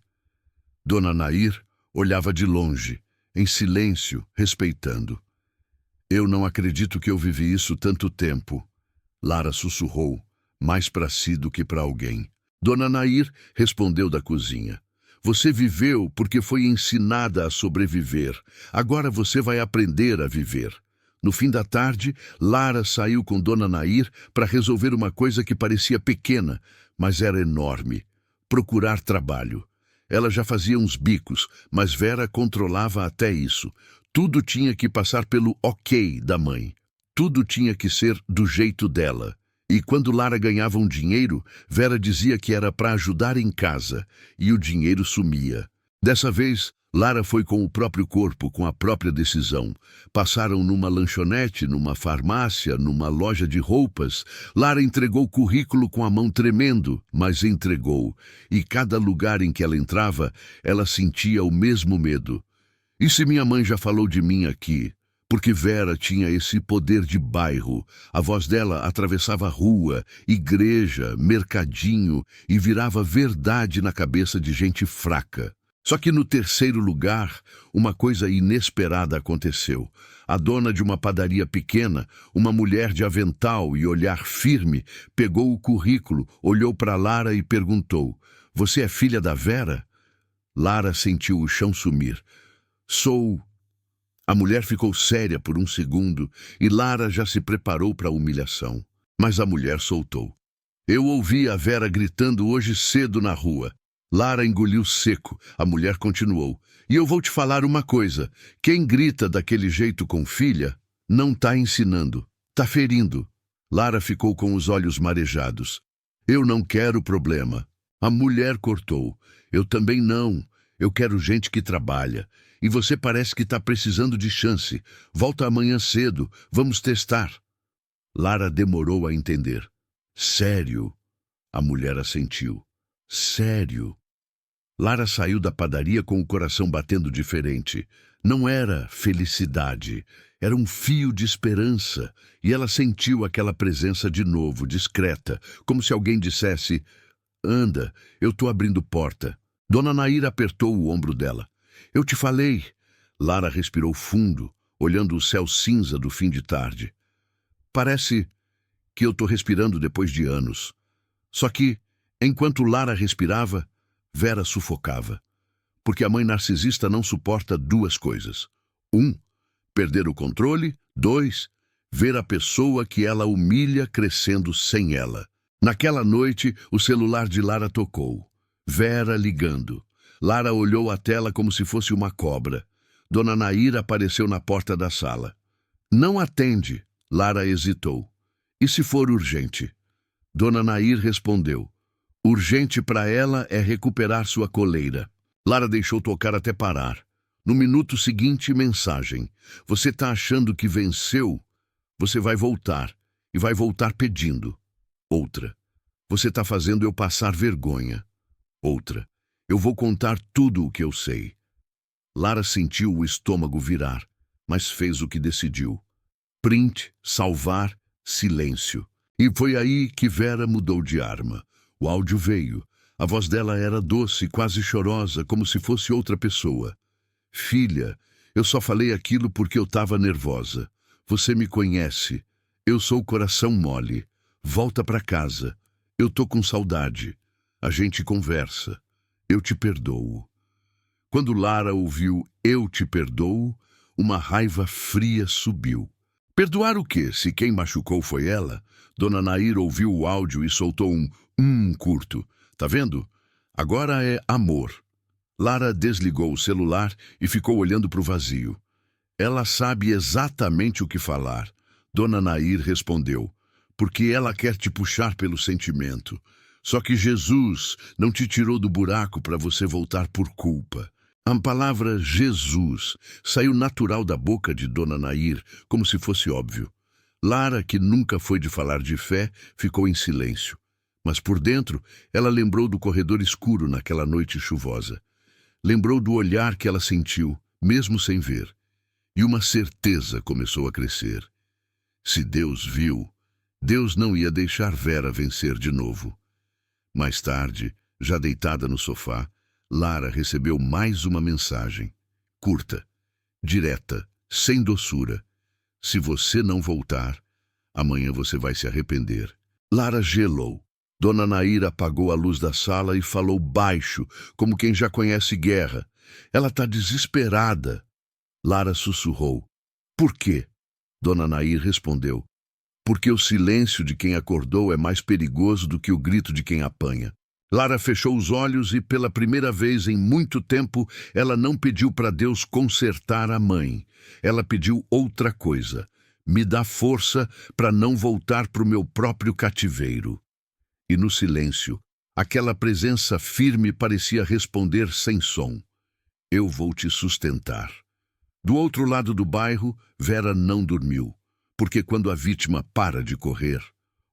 Dona Nair olhava de longe, em silêncio, respeitando. Eu não acredito que eu vivi isso tanto tempo. Lara sussurrou, mais para si do que para alguém. Dona Nair respondeu da cozinha. Você viveu porque foi ensinada a sobreviver. Agora você vai aprender a viver. No fim da tarde, Lara saiu com Dona Nair para resolver uma coisa que parecia pequena, mas era enorme: procurar trabalho. Ela já fazia uns bicos, mas Vera controlava até isso. Tudo tinha que passar pelo ok da mãe. Tudo tinha que ser do jeito dela. E quando Lara ganhava um dinheiro, Vera dizia que era para ajudar em casa, e o dinheiro sumia. Dessa vez, Lara foi com o próprio corpo, com a própria decisão. Passaram numa lanchonete, numa farmácia, numa loja de roupas. Lara entregou o currículo com a mão tremendo, mas entregou. E cada lugar em que ela entrava, ela sentia o mesmo medo. E se minha mãe já falou de mim aqui? Porque Vera tinha esse poder de bairro. A voz dela atravessava rua, igreja, mercadinho e virava verdade na cabeça de gente fraca. Só que no terceiro lugar, uma coisa inesperada aconteceu. A dona de uma padaria pequena, uma mulher de avental e olhar firme, pegou o currículo, olhou para Lara e perguntou: "Você é filha da Vera?" Lara sentiu o chão sumir. "Sou." A mulher ficou séria por um segundo e Lara já se preparou para a humilhação. Mas a mulher soltou: "Eu ouvi a Vera gritando hoje cedo na rua." Lara engoliu seco. A mulher continuou: "E eu vou te falar uma coisa. Quem grita daquele jeito com filha, não tá ensinando, tá ferindo." Lara ficou com os olhos marejados. "Eu não quero problema." A mulher cortou: "Eu também não. Eu quero gente que trabalha. E você parece que está precisando de chance. Volta amanhã cedo. Vamos testar." Lara demorou a entender. "Sério?" A mulher assentiu. "Sério?" Lara saiu da padaria com o coração batendo diferente. Não era felicidade, era um fio de esperança. E ela sentiu aquela presença de novo, discreta, como se alguém dissesse: "Anda, eu estou abrindo porta." Dona Nair apertou o ombro dela. "Eu te falei." Lara respirou fundo, olhando o céu cinza do fim de tarde. "Parece que eu estou respirando depois de anos." Só que, enquanto Lara respirava, Vera sufocava. Porque a mãe narcisista não suporta duas coisas: 1, perder o controle. 2, ver a pessoa que ela humilha crescendo sem ela. Naquela noite, o celular de Lara tocou. Vera ligando. Lara olhou a tela como se fosse uma cobra. Dona Nair apareceu na porta da sala. "Não atende." Lara hesitou. "E se for urgente?" Dona Nair respondeu: "Urgente para ela é recuperar sua coleira." Lara deixou tocar até parar. No minuto seguinte, mensagem: "Você está achando que venceu? Você vai voltar. E vai voltar pedindo." Outra: "Você está fazendo eu passar vergonha." Outra: "Eu vou contar tudo o que eu sei." Lara sentiu o estômago virar, mas fez o que decidiu. Print, salvar, silêncio. E foi aí que Vera mudou de arma. O áudio veio. A voz dela era doce, quase chorosa, como se fosse outra pessoa. "Filha, eu só falei aquilo porque eu estava nervosa. Você me conhece. Eu sou coração mole. Volta para casa. Eu tô com saudade. A gente conversa. Eu te perdoo." Quando Lara ouviu "eu te perdoo", uma raiva fria subiu. Perdoar o quê, se quem machucou foi ela? Dona Nair ouviu o áudio e soltou um curto. "Tá vendo? Agora é amor." Lara desligou o celular e ficou olhando para o vazio. Ela sabe exatamente o que falar. Dona Nair respondeu: "Porque ela quer te puxar pelo sentimento. Só que Jesus não te tirou do buraco para você voltar por culpa." A palavra Jesus saiu natural da boca de Dona Nair, como se fosse óbvio. Lara, que nunca foi de falar de fé, ficou em silêncio. Mas por dentro, ela lembrou do corredor escuro naquela noite chuvosa. Lembrou do olhar que ela sentiu, mesmo sem ver. E uma certeza começou a crescer. Se Deus viu, Deus não ia deixar Vera vencer de novo. Mais tarde, já deitada no sofá, Lara recebeu mais uma mensagem. Curta, direta, sem doçura. "Se você não voltar, amanhã você vai se arrepender." Lara gelou. Dona Nair apagou a luz da sala e falou baixo, como quem já conhece guerra. Ela está desesperada. Lara sussurrou. Por quê? Dona Nair respondeu. Porque o silêncio de quem acordou é mais perigoso do que o grito de quem apanha. Lara fechou os olhos e, pela primeira vez em muito tempo, ela não pediu para Deus consertar a mãe. Ela pediu outra coisa. Me dá força para não voltar para o meu próprio cativeiro. E no silêncio, aquela presença firme parecia responder sem som. Eu vou te sustentar. Do outro lado do bairro, Vera não dormiu. Porque quando a vítima para de correr,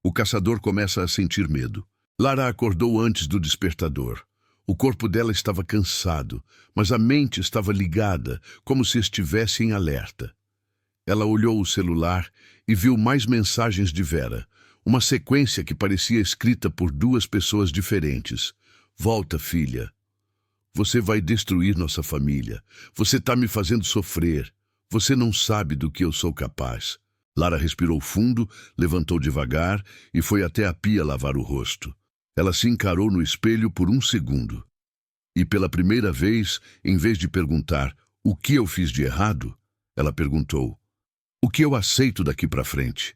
o caçador começa a sentir medo. Lara acordou antes do despertador. O corpo dela estava cansado, mas a mente estava ligada, como se estivesse em alerta. Ela olhou o celular e viu mais mensagens de Vera, uma sequência que parecia escrita por duas pessoas diferentes. Volta, filha. Você vai destruir nossa família. Você está me fazendo sofrer. Você não sabe do que eu sou capaz. Lara respirou fundo, levantou devagar e foi até a pia lavar o rosto. Ela se encarou no espelho por um segundo. E pela primeira vez, em vez de perguntar o que eu fiz de errado, ela perguntou o que eu aceito daqui para frente.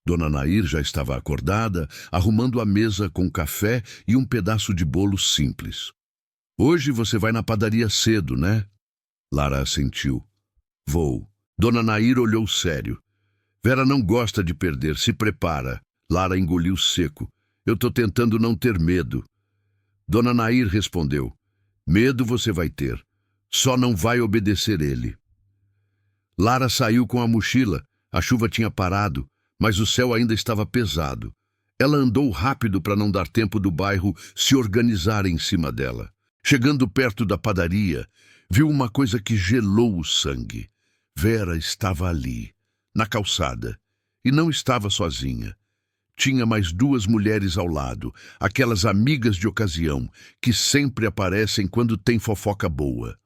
Dona Nair já estava acordada, arrumando a mesa com café e um pedaço de bolo simples. Hoje você vai na padaria cedo, né? Lara assentiu. Vou. Dona Nair olhou sério. Vera não gosta de perder, se prepara. Lara engoliu seco. Eu estou tentando não ter medo. Dona Nair respondeu. Medo você vai ter. Só não vai obedecer ele. Lara saiu com a mochila. A chuva tinha parado, mas o céu ainda estava pesado. Ela andou rápido para não dar tempo do bairro se organizar em cima dela. Chegando perto da padaria, viu uma coisa que gelou o sangue. Vera estava ali, na calçada, e não estava sozinha. Tinha mais duas mulheres ao lado, aquelas amigas de ocasião, que sempre aparecem quando tem fofoca boa.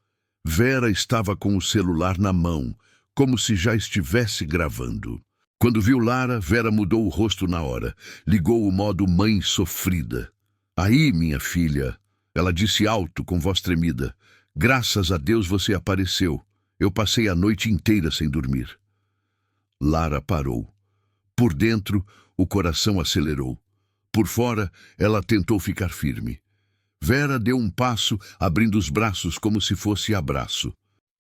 Vera estava com o celular na mão, como se já estivesse gravando. Quando viu Lara, Vera mudou o rosto na hora. Ligou o modo mãe sofrida. Aí, minha filha, ela disse alto, com voz tremida. Graças a Deus você apareceu. Eu passei a noite inteira sem dormir. Lara parou. Por dentro, o coração acelerou. Por fora, ela tentou ficar firme. Vera deu um passo, abrindo os braços como se fosse abraço.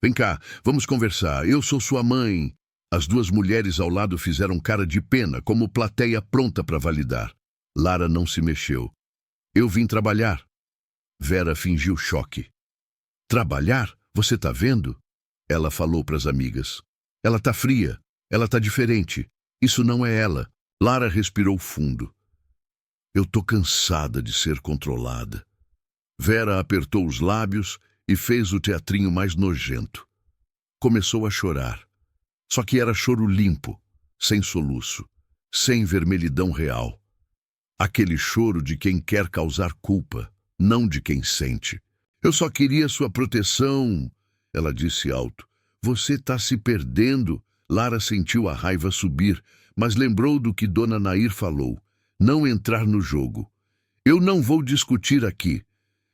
Vem cá, vamos conversar. Eu sou sua mãe. As duas mulheres ao lado fizeram cara de pena, como plateia pronta para validar. Lara não se mexeu. Eu vim trabalhar. Vera fingiu choque. Trabalhar? Você tá vendo? Ela falou para as amigas. Ela tá fria. Ela tá diferente. Isso não é ela. Lara respirou fundo. Eu tô cansada de ser controlada. Vera apertou os lábios e fez o teatrinho mais nojento. Começou a chorar. Só que era choro limpo, sem soluço, sem vermelhidão real. Aquele choro de quem quer causar culpa, não de quem sente. Eu só queria sua proteção, ela disse alto. Você tá se perdendo. Lara sentiu a raiva subir, mas lembrou do que Dona Nair falou. Não entrar no jogo. Eu não vou discutir aqui.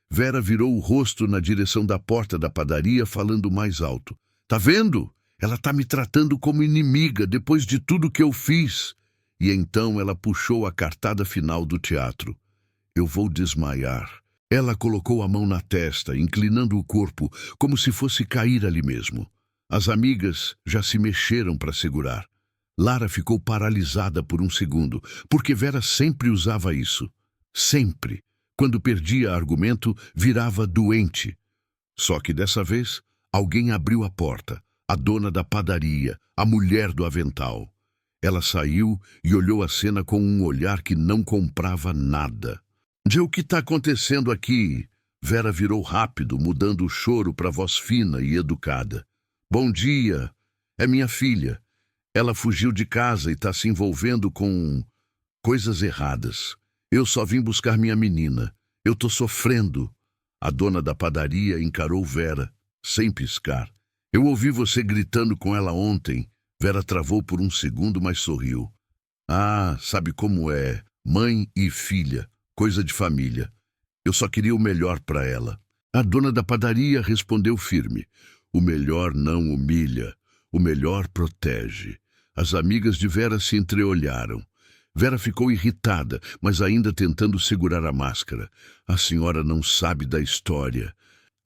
Vera virou o rosto na direção da porta da padaria, falando mais alto. Tá vendo? Ela tá me tratando como inimiga depois de tudo que eu fiz. E então ela puxou a cartada final do teatro. Eu vou desmaiar. Ela colocou a mão na testa, inclinando o corpo, como se fosse cair ali mesmo. As amigas já se mexeram para segurar. Lara ficou paralisada por um segundo, porque Vera sempre usava isso. Sempre. Quando perdia argumento, virava doente. Só que dessa vez, alguém abriu a porta. A dona da padaria, a mulher do avental. Ela saiu e olhou a cena com um olhar que não comprava nada. O que está acontecendo aqui? Vera virou rápido, mudando o choro para voz fina e educada. Bom dia, é minha filha. Ela fugiu de casa e está se envolvendo com coisas erradas. Eu só vim buscar minha menina. Eu tô sofrendo. A dona da padaria encarou Vera, sem piscar. Eu ouvi você gritando com ela ontem. Vera travou por um segundo, mas sorriu. Ah, sabe como é. Mãe e filha, coisa de família. Eu só queria o melhor para ela. A dona da padaria respondeu firme. O melhor não humilha, o melhor protege. As amigas de Vera se entreolharam. Vera ficou irritada, mas ainda tentando segurar a máscara. A senhora não sabe da história.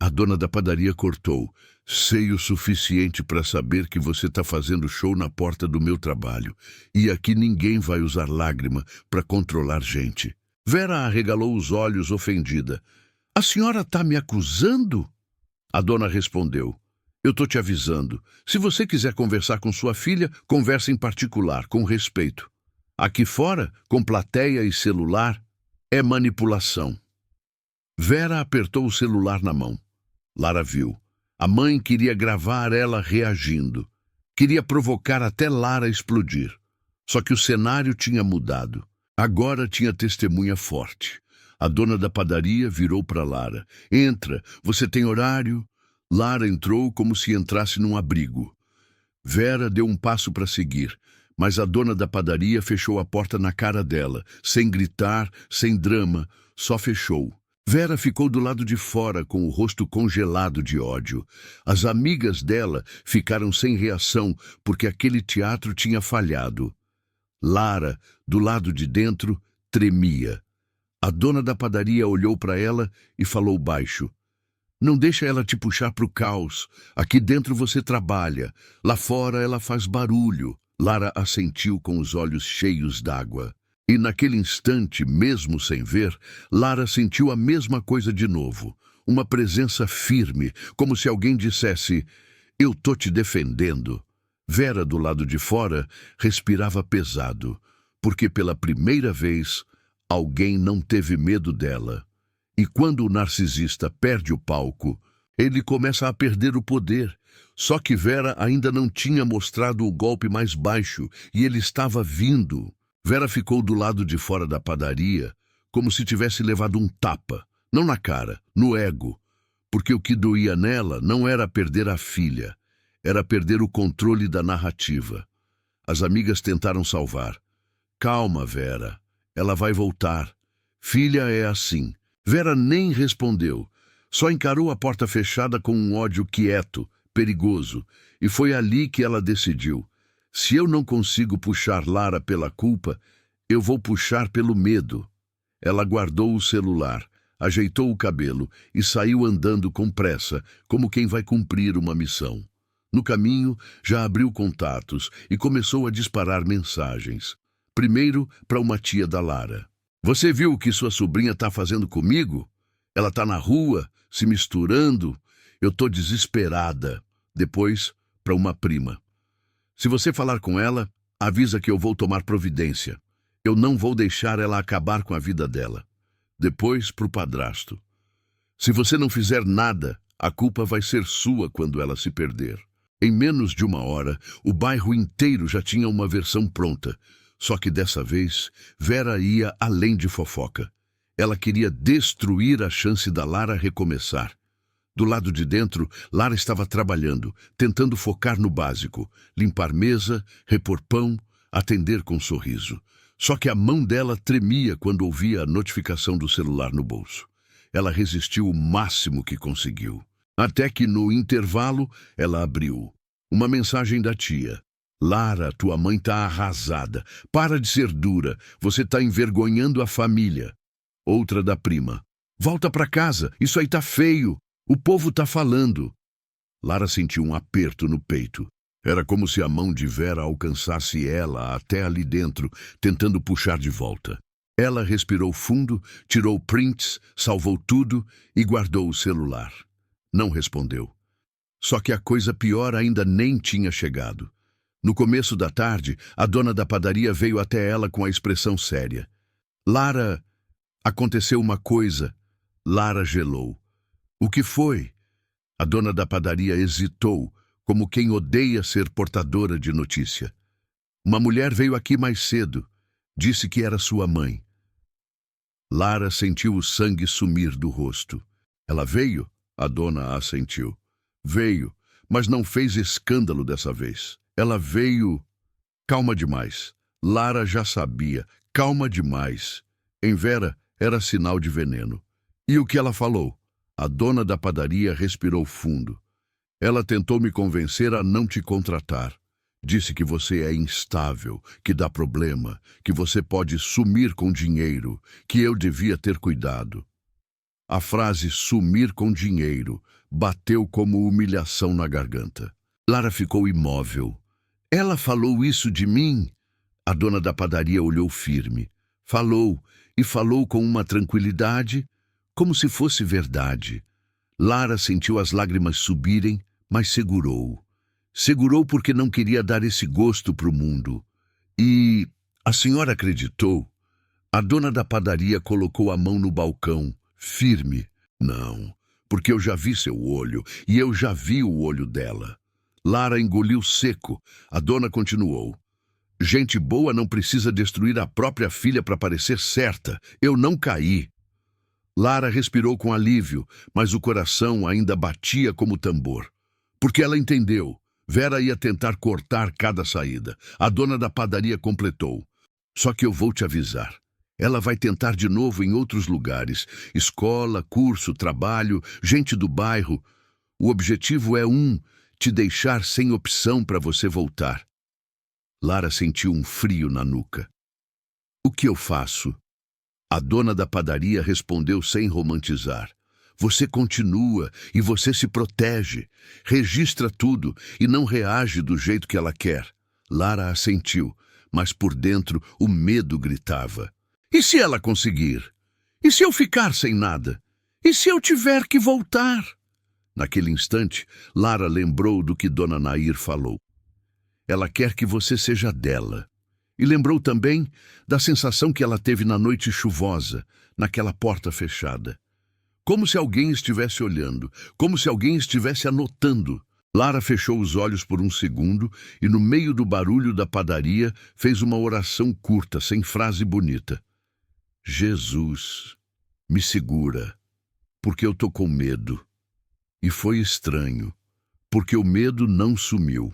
A dona da padaria cortou. Sei o suficiente para saber que você está fazendo show na porta do meu trabalho. E aqui ninguém vai usar lágrima para controlar gente. Vera arregalou os olhos, ofendida. A senhora está me acusando? A dona respondeu. Eu estou te avisando. Se você quiser conversar com sua filha, converse em particular, com respeito. Aqui fora, com plateia e celular, é manipulação. Vera apertou o celular na mão. Lara viu. A mãe queria gravar ela reagindo. Queria provocar até Lara explodir. Só que o cenário tinha mudado. Agora tinha testemunha forte. A dona da padaria virou para Lara. Entra, você tem horário? Lara entrou como se entrasse num abrigo. Vera deu um passo para seguir, mas a dona da padaria fechou a porta na cara dela, sem gritar, sem drama, só fechou. Vera ficou do lado de fora com o rosto congelado de ódio. As amigas dela ficaram sem reação porque aquele teatro tinha falhado. Lara, do lado de dentro, tremia. A dona da padaria olhou para ela e falou baixo. Não deixa ela te puxar para o caos. Aqui dentro você trabalha. Lá fora ela faz barulho. Lara assentiu com os olhos cheios d'água. E naquele instante, mesmo sem ver, Lara sentiu a mesma coisa de novo. Uma presença firme, como se alguém dissesse, eu tô te defendendo. Vera, do lado de fora, respirava pesado, porque pela primeira vez, alguém não teve medo dela. E quando o narcisista perde o palco, ele começa a perder o poder. Só que Vera ainda não tinha mostrado o golpe mais baixo, e ele estava vindo. Vera ficou do lado de fora da padaria, como se tivesse levado um tapa, não na cara, no ego, porque o que doía nela não era perder a filha, era perder o controle da narrativa. As amigas tentaram salvar. Calma, Vera, ela vai voltar. Filha é assim. Vera nem respondeu, só encarou a porta fechada com um ódio quieto, perigoso, e foi ali que ela decidiu. Se eu não consigo puxar Lara pela culpa, eu vou puxar pelo medo. Ela guardou o celular, ajeitou o cabelo e saiu andando com pressa, como quem vai cumprir uma missão. No caminho, já abriu contatos e começou a disparar mensagens. Primeiro, para uma tia da Lara. Você viu o que sua sobrinha está fazendo comigo? Ela está na rua, se misturando. Eu estou desesperada. Depois, para uma prima. Se você falar com ela, avisa que eu vou tomar providência. Eu não vou deixar ela acabar com a vida dela. Depois, para o padrasto. Se você não fizer nada, a culpa vai ser sua quando ela se perder. Em menos de uma hora, o bairro inteiro já tinha uma versão pronta. Só que dessa vez, Vera ia além de fofoca. Ela queria destruir a chance da Lara recomeçar. Do lado de dentro, Lara estava trabalhando, tentando focar no básico, limpar mesa, repor pão, atender com sorriso. Só que a mão dela tremia quando ouvia a notificação do celular no bolso. Ela resistiu o máximo que conseguiu. Até que, no intervalo, ela abriu. Uma mensagem da tia. Lara, tua mãe tá arrasada. Para de ser dura. Você tá envergonhando a família. Outra da prima. Volta pra casa. Isso aí tá feio. O povo tá falando. Lara sentiu um aperto no peito. Era como se a mão de Vera alcançasse ela até ali dentro, tentando puxar de volta. Ela respirou fundo, tirou prints, salvou tudo e guardou o celular. Não respondeu. Só que a coisa pior ainda nem tinha chegado. No começo da tarde, a dona da padaria veio até ela com a expressão séria. Lara, aconteceu uma coisa. Lara gelou. O que foi? A dona da padaria hesitou, como quem odeia ser portadora de notícia. Uma mulher veio aqui mais cedo. Disse que era sua mãe. Lara sentiu o sangue sumir do rosto. Ela veio? A dona assentiu. Veio, mas não fez escândalo dessa vez. Ela veio... Calma demais. Lara já sabia. Calma demais. Em Vera era sinal de veneno. E o que ela falou? A dona da padaria respirou fundo. Ela tentou me convencer a não te contratar. Disse que você é instável, que dá problema, que você pode sumir com dinheiro, que eu devia ter cuidado. A frase sumir com dinheiro bateu como humilhação na garganta. Lara ficou imóvel. Ela falou isso de mim? A dona da padaria olhou firme. Falou, e falou com uma tranquilidade, como se fosse verdade. Lara sentiu as lágrimas subirem, mas segurou. Segurou porque não queria dar esse gosto para o mundo. E a senhora acreditou? A dona da padaria colocou a mão no balcão, firme. Não, porque eu já vi seu olho, e eu já vi o olho dela. Lara engoliu seco. A dona continuou. Gente boa não precisa destruir a própria filha para parecer certa. Eu não caí. Lara respirou com alívio, mas o coração ainda batia como tambor. Porque ela entendeu. Vera ia tentar cortar cada saída. A dona da padaria completou. Só que eu vou te avisar. Ela vai tentar de novo em outros lugares. Escola, curso, trabalho, gente do bairro. O objetivo é te deixar sem opção para você voltar. Lara sentiu um frio na nuca. O que eu faço? A dona da padaria respondeu sem romantizar. Você continua e você se protege. Registra tudo e não reage do jeito que ela quer. Lara assentiu, mas por dentro o medo gritava. E se ela conseguir? E se eu ficar sem nada? E se eu tiver que voltar? Naquele instante, Lara lembrou do que Dona Nair falou. Ela quer que você seja dela. E lembrou também da sensação que ela teve na noite chuvosa, naquela porta fechada. Como se alguém estivesse olhando, como se alguém estivesse anotando. Lara fechou os olhos por um segundo e, no meio do barulho da padaria, fez uma oração curta, sem frase bonita. Jesus, me segura, porque eu tô com medo. E foi estranho, porque o medo não sumiu.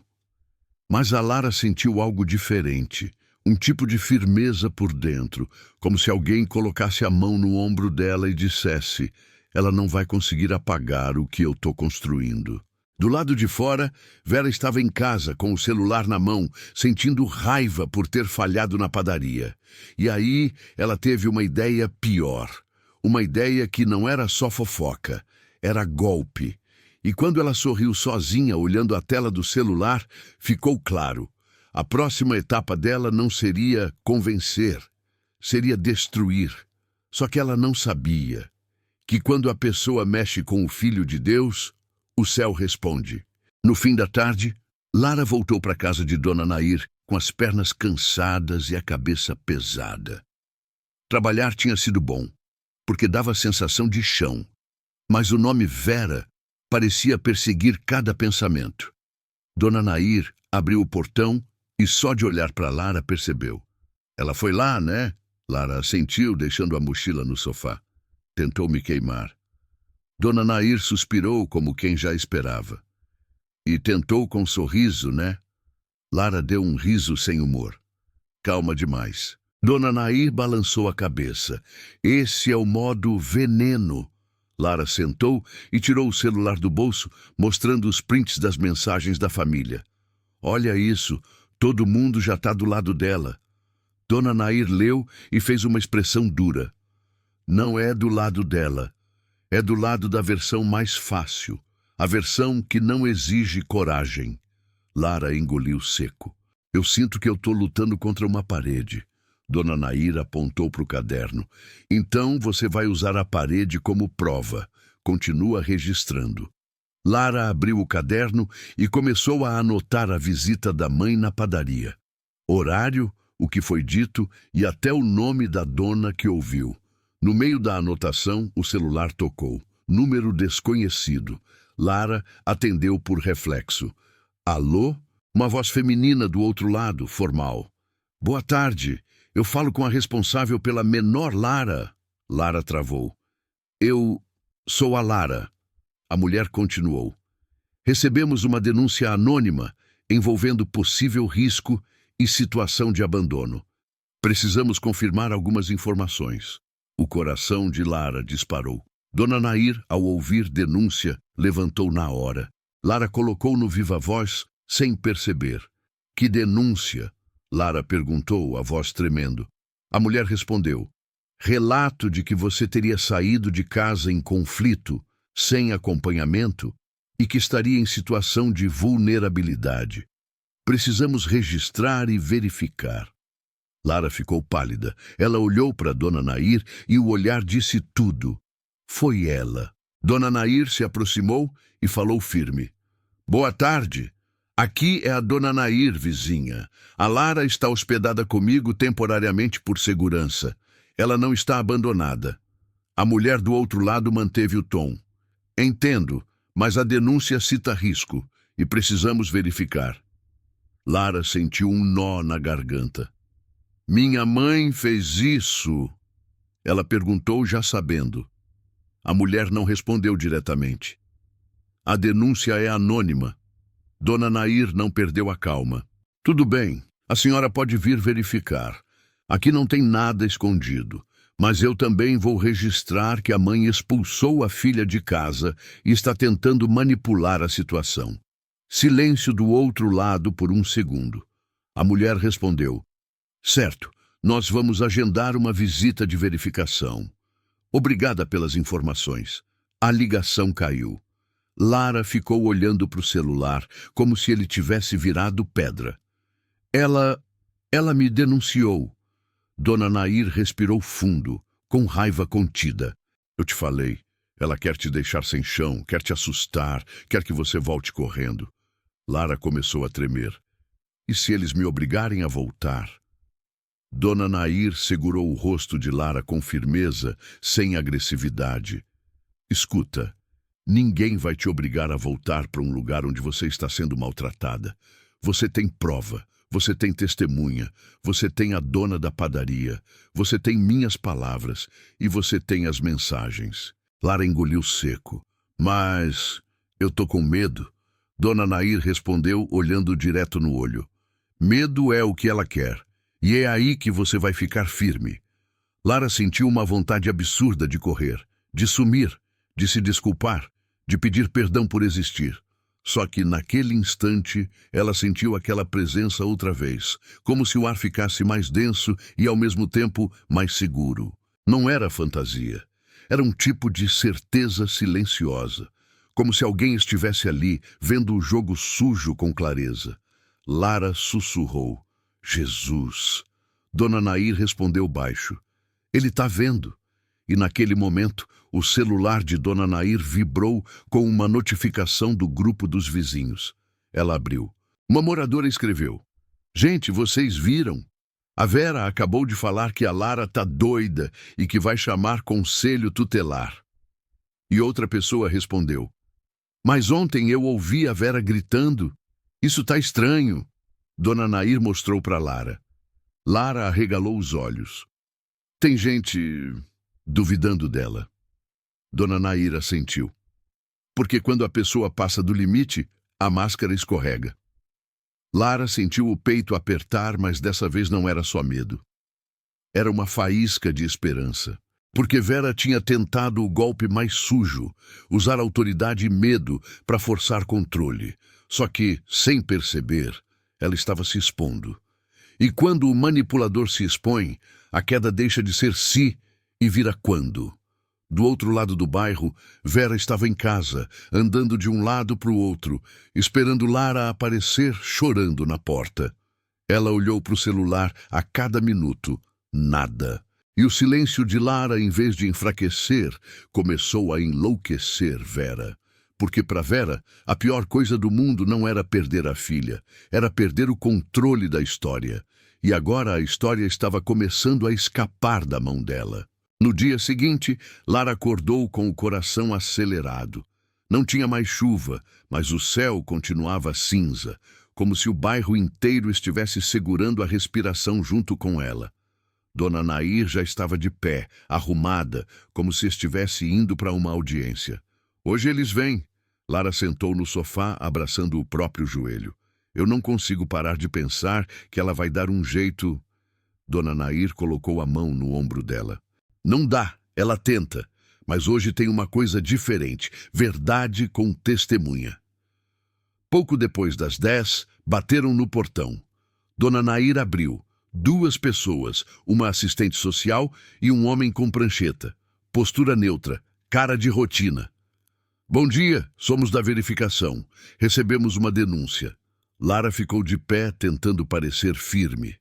Mas a Lara sentiu algo diferente, um tipo de firmeza por dentro, como se alguém colocasse a mão no ombro dela e dissesse: ela não vai conseguir apagar o que eu tô construindo. Do lado de fora, Vera estava em casa, com o celular na mão, sentindo raiva por ter falhado na padaria. E aí ela teve uma ideia pior. Uma ideia que não era só fofoca, era golpe. E quando ela sorriu sozinha, olhando a tela do celular, ficou claro. A próxima etapa dela não seria convencer, seria destruir. Só que ela não sabia que quando a pessoa mexe com o Filho de Deus, o céu responde. No fim da tarde, Lara voltou para a casa de Dona Nair com as pernas cansadas e a cabeça pesada. Trabalhar tinha sido bom, porque dava a sensação de chão. Mas o nome Vera parecia perseguir cada pensamento. Dona Nair abriu o portão e só de olhar para Lara percebeu. Ela foi lá, né? Lara assentiu, deixando a mochila no sofá. Tentou me queimar. Dona Nair suspirou como quem já esperava. E tentou com um sorriso, né? Lara deu um riso sem humor. Calma demais. Dona Nair balançou a cabeça. Esse é o modo veneno. Lara sentou e tirou o celular do bolso, mostrando os prints das mensagens da família. Olha isso, todo mundo já está do lado dela. Dona Nair leu e fez uma expressão dura. Não é do lado dela. É do lado da versão mais fácil, a versão que não exige coragem. Lara engoliu seco. Eu sinto que eu estou lutando contra uma parede. Dona Nair apontou para o caderno. Então você vai usar a parede como prova. Continua registrando. Lara abriu o caderno e começou a anotar a visita da mãe na padaria. Horário, o que foi dito e até o nome da dona que ouviu. No meio da anotação, o celular tocou. Número desconhecido. Lara atendeu por reflexo. Alô? Uma voz feminina do outro lado, formal. Boa tarde. Eu falo com a responsável pela menor Lara. Lara travou. Eu sou a Lara. A mulher continuou. Recebemos uma denúncia anônima envolvendo possível risco e situação de abandono. Precisamos confirmar algumas informações. O coração de Lara disparou. Dona Nair, ao ouvir denúncia, levantou na hora. Lara colocou no viva voz, sem perceber. Que denúncia? Lara perguntou, a voz tremendo. A mulher respondeu. Relato de que você teria saído de casa em conflito, sem acompanhamento, e que estaria em situação de vulnerabilidade. Precisamos registrar e verificar. Lara ficou pálida. Ela olhou para Dona Nair e o olhar disse tudo. Foi ela. Dona Nair se aproximou e falou firme. Boa tarde. Aqui é a Dona Nair, vizinha. A Lara está hospedada comigo temporariamente por segurança. Ela não está abandonada. A mulher do outro lado manteve o tom. Entendo, mas a denúncia cita risco e precisamos verificar. Lara sentiu um nó na garganta. Minha mãe fez isso? Ela perguntou já sabendo. A mulher não respondeu diretamente. A denúncia é anônima. Dona Nair não perdeu a calma. Tudo bem, a senhora pode vir verificar. Aqui não tem nada escondido, mas eu também vou registrar que a mãe expulsou a filha de casa e está tentando manipular a situação. Silêncio do outro lado por um segundo. A mulher respondeu. Certo, nós vamos agendar uma visita de verificação. Obrigada pelas informações. A ligação caiu. Lara ficou olhando para o celular, como se ele tivesse virado pedra. Ela me denunciou. Dona Nair respirou fundo, com raiva contida. Eu te falei, ela quer te deixar sem chão, quer te assustar, quer que você volte correndo. Lara começou a tremer. E se eles me obrigarem a voltar? Dona Nair segurou o rosto de Lara com firmeza, sem agressividade. Escuta, ninguém vai te obrigar a voltar para um lugar onde você está sendo maltratada. Você tem prova, você tem testemunha, você tem a dona da padaria, você tem minhas palavras e você tem as mensagens. Lara engoliu seco. Mas eu tô com medo. Dona Nair respondeu, olhando direto no olho. Medo é o que ela quer. E é aí que você vai ficar firme. Lara sentiu uma vontade absurda de correr, de sumir, de se desculpar, de pedir perdão por existir. Só que naquele instante ela sentiu aquela presença outra vez, como se o ar ficasse mais denso e ao mesmo tempo mais seguro. Não era fantasia. Era um tipo de certeza silenciosa, como se alguém estivesse ali, vendo o jogo sujo com clareza. Lara sussurrou. Jesus. Dona Nair respondeu baixo. Ele está vendo. E naquele momento, o celular de Dona Nair vibrou com uma notificação do grupo dos vizinhos. Ela abriu. Uma moradora escreveu. Gente, vocês viram? A Vera acabou de falar que a Lara está doida e que vai chamar conselho tutelar. E outra pessoa respondeu. Mas ontem eu ouvi a Vera gritando. Isso está estranho. Dona Nair mostrou para Lara. Lara arregalou os olhos. Tem gente duvidando dela. Dona Nair assentiu. Porque quando a pessoa passa do limite, a máscara escorrega. Lara sentiu o peito apertar, mas dessa vez não era só medo. Era uma faísca de esperança. Porque Vera tinha tentado o golpe mais sujo, usar autoridade e medo para forçar controle. Só que, sem perceber, ela estava se expondo. E quando o manipulador se expõe, a queda deixa de ser se e vira quando. Do outro lado do bairro, Vera estava em casa, andando de um lado para o outro, esperando Lara aparecer chorando na porta. Ela olhou para o celular a cada minuto. Nada. E o silêncio de Lara, em vez de enfraquecer, começou a enlouquecer Vera. Porque para Vera, a pior coisa do mundo não era perder a filha, era perder o controle da história. E agora a história estava começando a escapar da mão dela. No dia seguinte, Lara acordou com o coração acelerado. Não tinha mais chuva, mas o céu continuava cinza, como se o bairro inteiro estivesse segurando a respiração junto com ela. Dona Nair já estava de pé, arrumada, como se estivesse indo para uma audiência. Hoje eles vêm. Lara sentou no sofá, abraçando o próprio joelho. Eu não consigo parar de pensar que ela vai dar um jeito... Dona Nair colocou a mão no ombro dela. Não dá, ela tenta. Mas hoje tem uma coisa diferente. Verdade com testemunha. Pouco depois das 10, bateram no portão. Dona Nair abriu. 2 pessoas, uma assistente social e um homem com prancheta. Postura neutra, cara de rotina. Bom dia, somos da verificação. Recebemos uma denúncia. Lara ficou de pé, tentando parecer firme.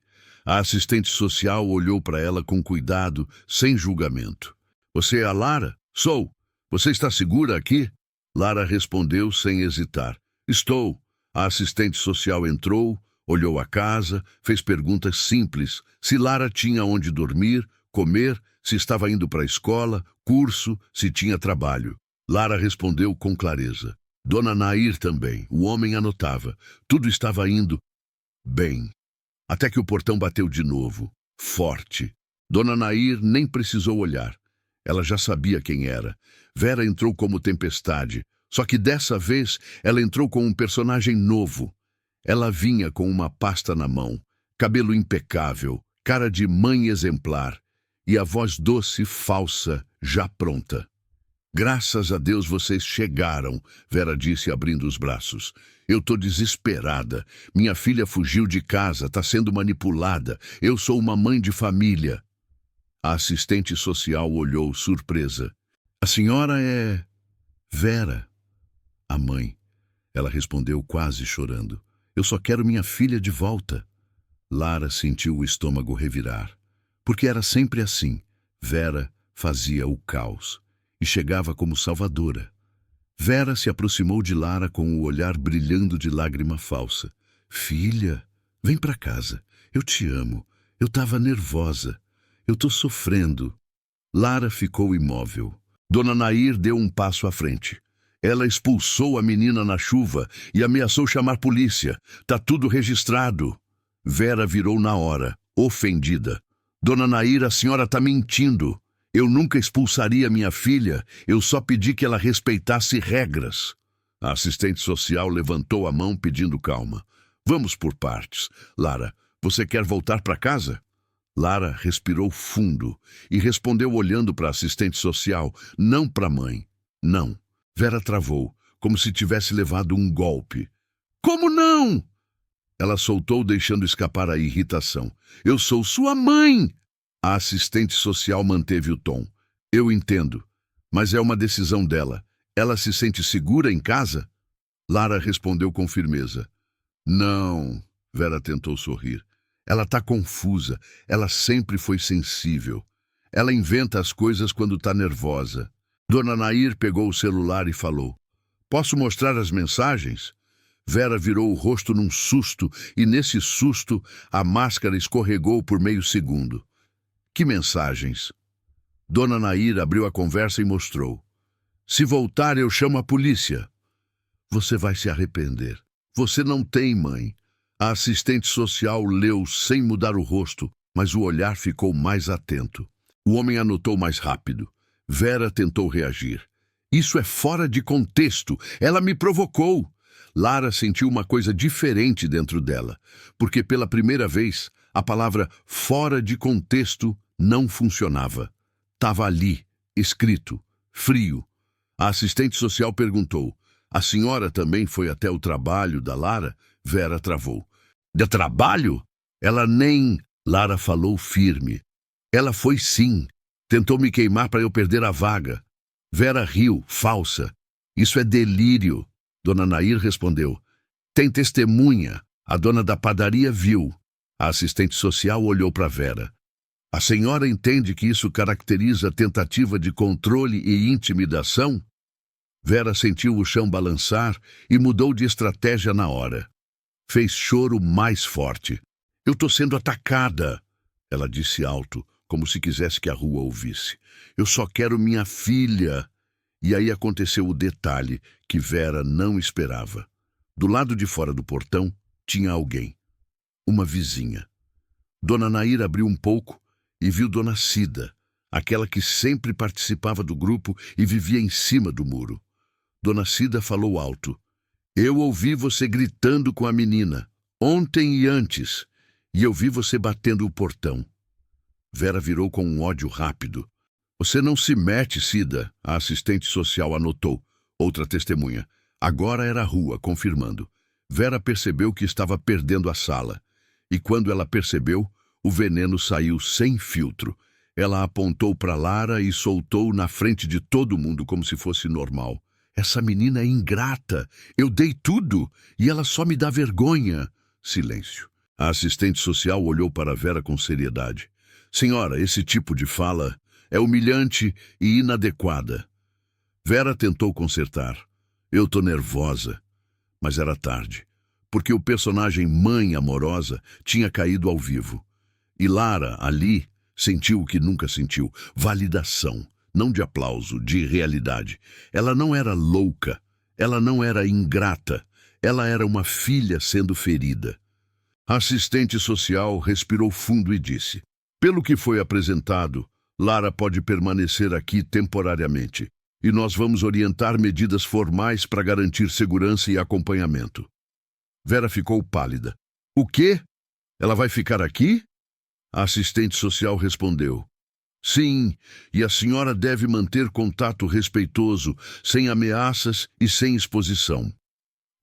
A assistente social olhou para ela com cuidado, sem julgamento. Você é a Lara? Sou. Você está segura aqui? Lara respondeu sem hesitar. Estou. A assistente social entrou, olhou a casa, fez perguntas simples. Se Lara tinha onde dormir, comer, se estava indo para a escola, curso, se tinha trabalho. Lara respondeu com clareza. Dona Nair também. O homem anotava. Tudo estava indo bem. Até que o portão bateu de novo. Forte. Dona Nair nem precisou olhar. Ela já sabia quem era. Vera entrou como tempestade. Só que dessa vez ela entrou com um personagem novo. Ela vinha com uma pasta na mão, cabelo impecável, cara de mãe exemplar e a voz doce, falsa, já pronta. Graças a Deus vocês chegaram, Vera disse abrindo os braços. Eu tô desesperada. Minha filha fugiu de casa, tá sendo manipulada. Eu sou uma mãe de família. A assistente social olhou surpresa. A senhora é... Vera. A mãe. Ela respondeu quase chorando. Eu só quero minha filha de volta. Lara sentiu o estômago revirar. Porque era sempre assim. Vera fazia o caos. E chegava como salvadora. Vera se aproximou de Lara com o olhar brilhando de lágrima falsa. Filha, vem pra casa. Eu te amo. Eu tava nervosa. Eu tô sofrendo. Lara ficou imóvel. Dona Nair deu um passo à frente. Ela expulsou a menina na chuva e ameaçou chamar polícia. Tá tudo registrado. Vera virou na hora, ofendida. Dona Nair, a senhora tá mentindo. Eu nunca expulsaria minha filha. Eu só pedi que ela respeitasse regras. A assistente social levantou a mão pedindo calma. Vamos por partes. Lara, você quer voltar para casa? Lara respirou fundo e respondeu olhando para a assistente social, não para a mãe. Não. Vera travou, como se tivesse levado um golpe. Como não? Ela soltou, deixando escapar a irritação. Eu sou sua mãe! A assistente social manteve o tom. Eu entendo, mas é uma decisão dela. Ela se sente segura em casa? Lara respondeu com firmeza. Não, Vera tentou sorrir. Ela está confusa. Ela sempre foi sensível. Ela inventa as coisas quando está nervosa. Dona Nair pegou o celular e falou. Posso mostrar as mensagens? Vera virou o rosto num susto e, nesse susto, a máscara escorregou por meio segundo. Que mensagens? Dona Nair abriu a conversa e mostrou. Se voltar, eu chamo a polícia. Você vai se arrepender. Você não tem mãe. A assistente social leu sem mudar o rosto, mas o olhar ficou mais atento. O homem anotou mais rápido. Vera tentou reagir. Isso é fora de contexto. Ela me provocou. Lara sentiu uma coisa diferente dentro dela, porque pela primeira vez a palavra fora de contexto não funcionava. Estava ali, escrito, frio. A assistente social perguntou. A senhora também foi até o trabalho da Lara? Vera travou. De trabalho? Ela nem... Lara falou firme. Ela foi sim. Tentou me queimar para eu perder a vaga. Vera riu, falsa. Isso é delírio. Dona Nair respondeu. Tem testemunha. A dona da padaria viu. A assistente social olhou para Vera. A senhora entende que isso caracteriza tentativa de controle e intimidação? Vera sentiu o chão balançar e mudou de estratégia na hora. Fez choro mais forte. Eu tô sendo atacada, ela disse alto, como se quisesse que a rua ouvisse. Eu só quero minha filha. E aí aconteceu o detalhe que Vera não esperava. Do lado de fora do portão tinha alguém. Uma vizinha. Dona Nair abriu um pouco e viu Dona Cida, aquela que sempre participava do grupo e vivia em cima do muro. Dona Cida falou alto. Eu ouvi você gritando com a menina, ontem e antes, e eu vi você batendo o portão. Vera virou com um ódio rápido. Você não se mete, Cida, a assistente social anotou. Outra testemunha. Agora era a rua, confirmando. Vera percebeu que estava perdendo a sala. E quando ela percebeu, o veneno saiu sem filtro. Ela apontou para Lara e soltou na frente de todo mundo como se fosse normal. Essa menina é ingrata. Eu dei tudo e ela só me dá vergonha. Silêncio. A assistente social olhou para Vera com seriedade. Senhora, esse tipo de fala é humilhante e inadequada. Vera tentou consertar. Eu tô nervosa. Mas era tarde, porque o personagem mãe amorosa tinha caído ao vivo. E Lara, ali, sentiu o que nunca sentiu. Validação, não de aplauso, de realidade. Ela não era louca, ela não era ingrata, ela era uma filha sendo ferida. A assistente social respirou fundo e disse: pelo que foi apresentado, Lara pode permanecer aqui temporariamente. E nós vamos orientar medidas formais para garantir segurança e acompanhamento. Vera ficou pálida. O quê? Ela vai ficar aqui? A assistente social respondeu. Sim, e a senhora deve manter contato respeitoso, sem ameaças e sem exposição.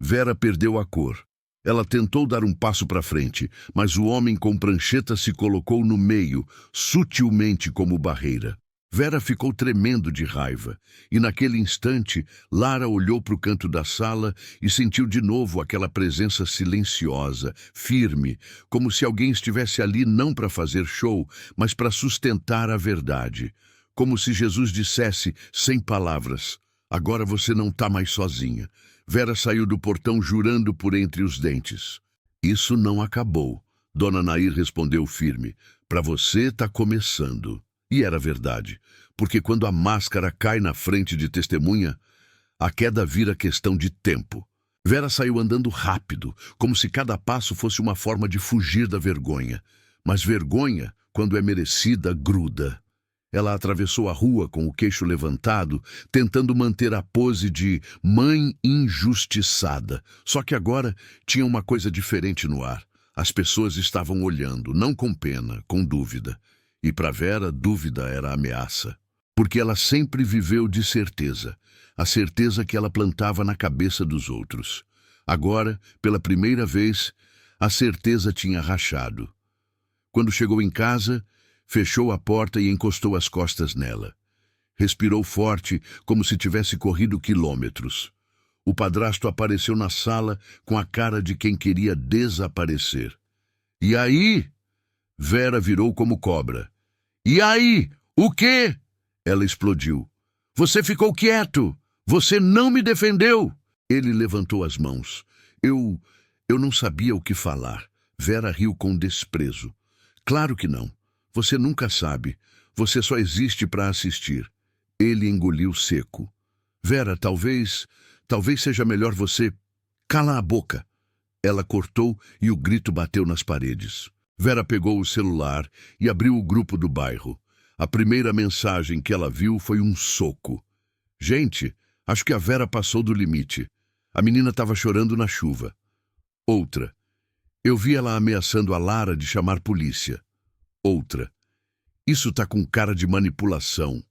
Vera perdeu a cor. Ela tentou dar um passo para frente, mas o homem com prancheta se colocou no meio, sutilmente como barreira. Vera ficou tremendo de raiva, e naquele instante, Lara olhou para o canto da sala e sentiu de novo aquela presença silenciosa, firme, como se alguém estivesse ali não para fazer show, mas para sustentar a verdade. Como se Jesus dissesse, sem palavras, agora você não está mais sozinha. Vera saiu do portão jurando por entre os dentes. Isso não acabou. Dona Nair respondeu firme. Para você está começando. E era verdade, porque quando a máscara cai na frente de testemunha, a queda vira questão de tempo. Vera saiu andando rápido, como se cada passo fosse uma forma de fugir da vergonha. Mas vergonha, quando é merecida, gruda. Ela atravessou a rua com o queixo levantado, tentando manter a pose de mãe injustiçada. Só que agora tinha uma coisa diferente no ar. As pessoas estavam olhando, não com pena, com dúvida. E para Vera, dúvida era ameaça. Porque ela sempre viveu de certeza. A certeza que ela plantava na cabeça dos outros. Agora, pela primeira vez, a certeza tinha rachado. Quando chegou em casa, fechou a porta e encostou as costas nela. Respirou forte, como se tivesse corrido quilômetros. O padrasto apareceu na sala com a cara de quem queria desaparecer. E aí? Vera virou como cobra. E aí? O quê? Ela explodiu. Você ficou quieto! Você não me defendeu! Ele levantou as mãos. Eu não sabia o que falar. Vera riu com desprezo. Claro que não. Você nunca sabe. Você só existe para assistir. Ele engoliu seco. Vera, talvez seja melhor você... Cala a boca! Ela cortou e o grito bateu nas paredes. Vera pegou o celular e abriu o grupo do bairro. A primeira mensagem que ela viu foi um soco. Gente, acho que a Vera passou do limite. A menina estava chorando na chuva. Outra. Eu vi ela ameaçando a Lara de chamar polícia. Outra. Isso tá com cara de manipulação.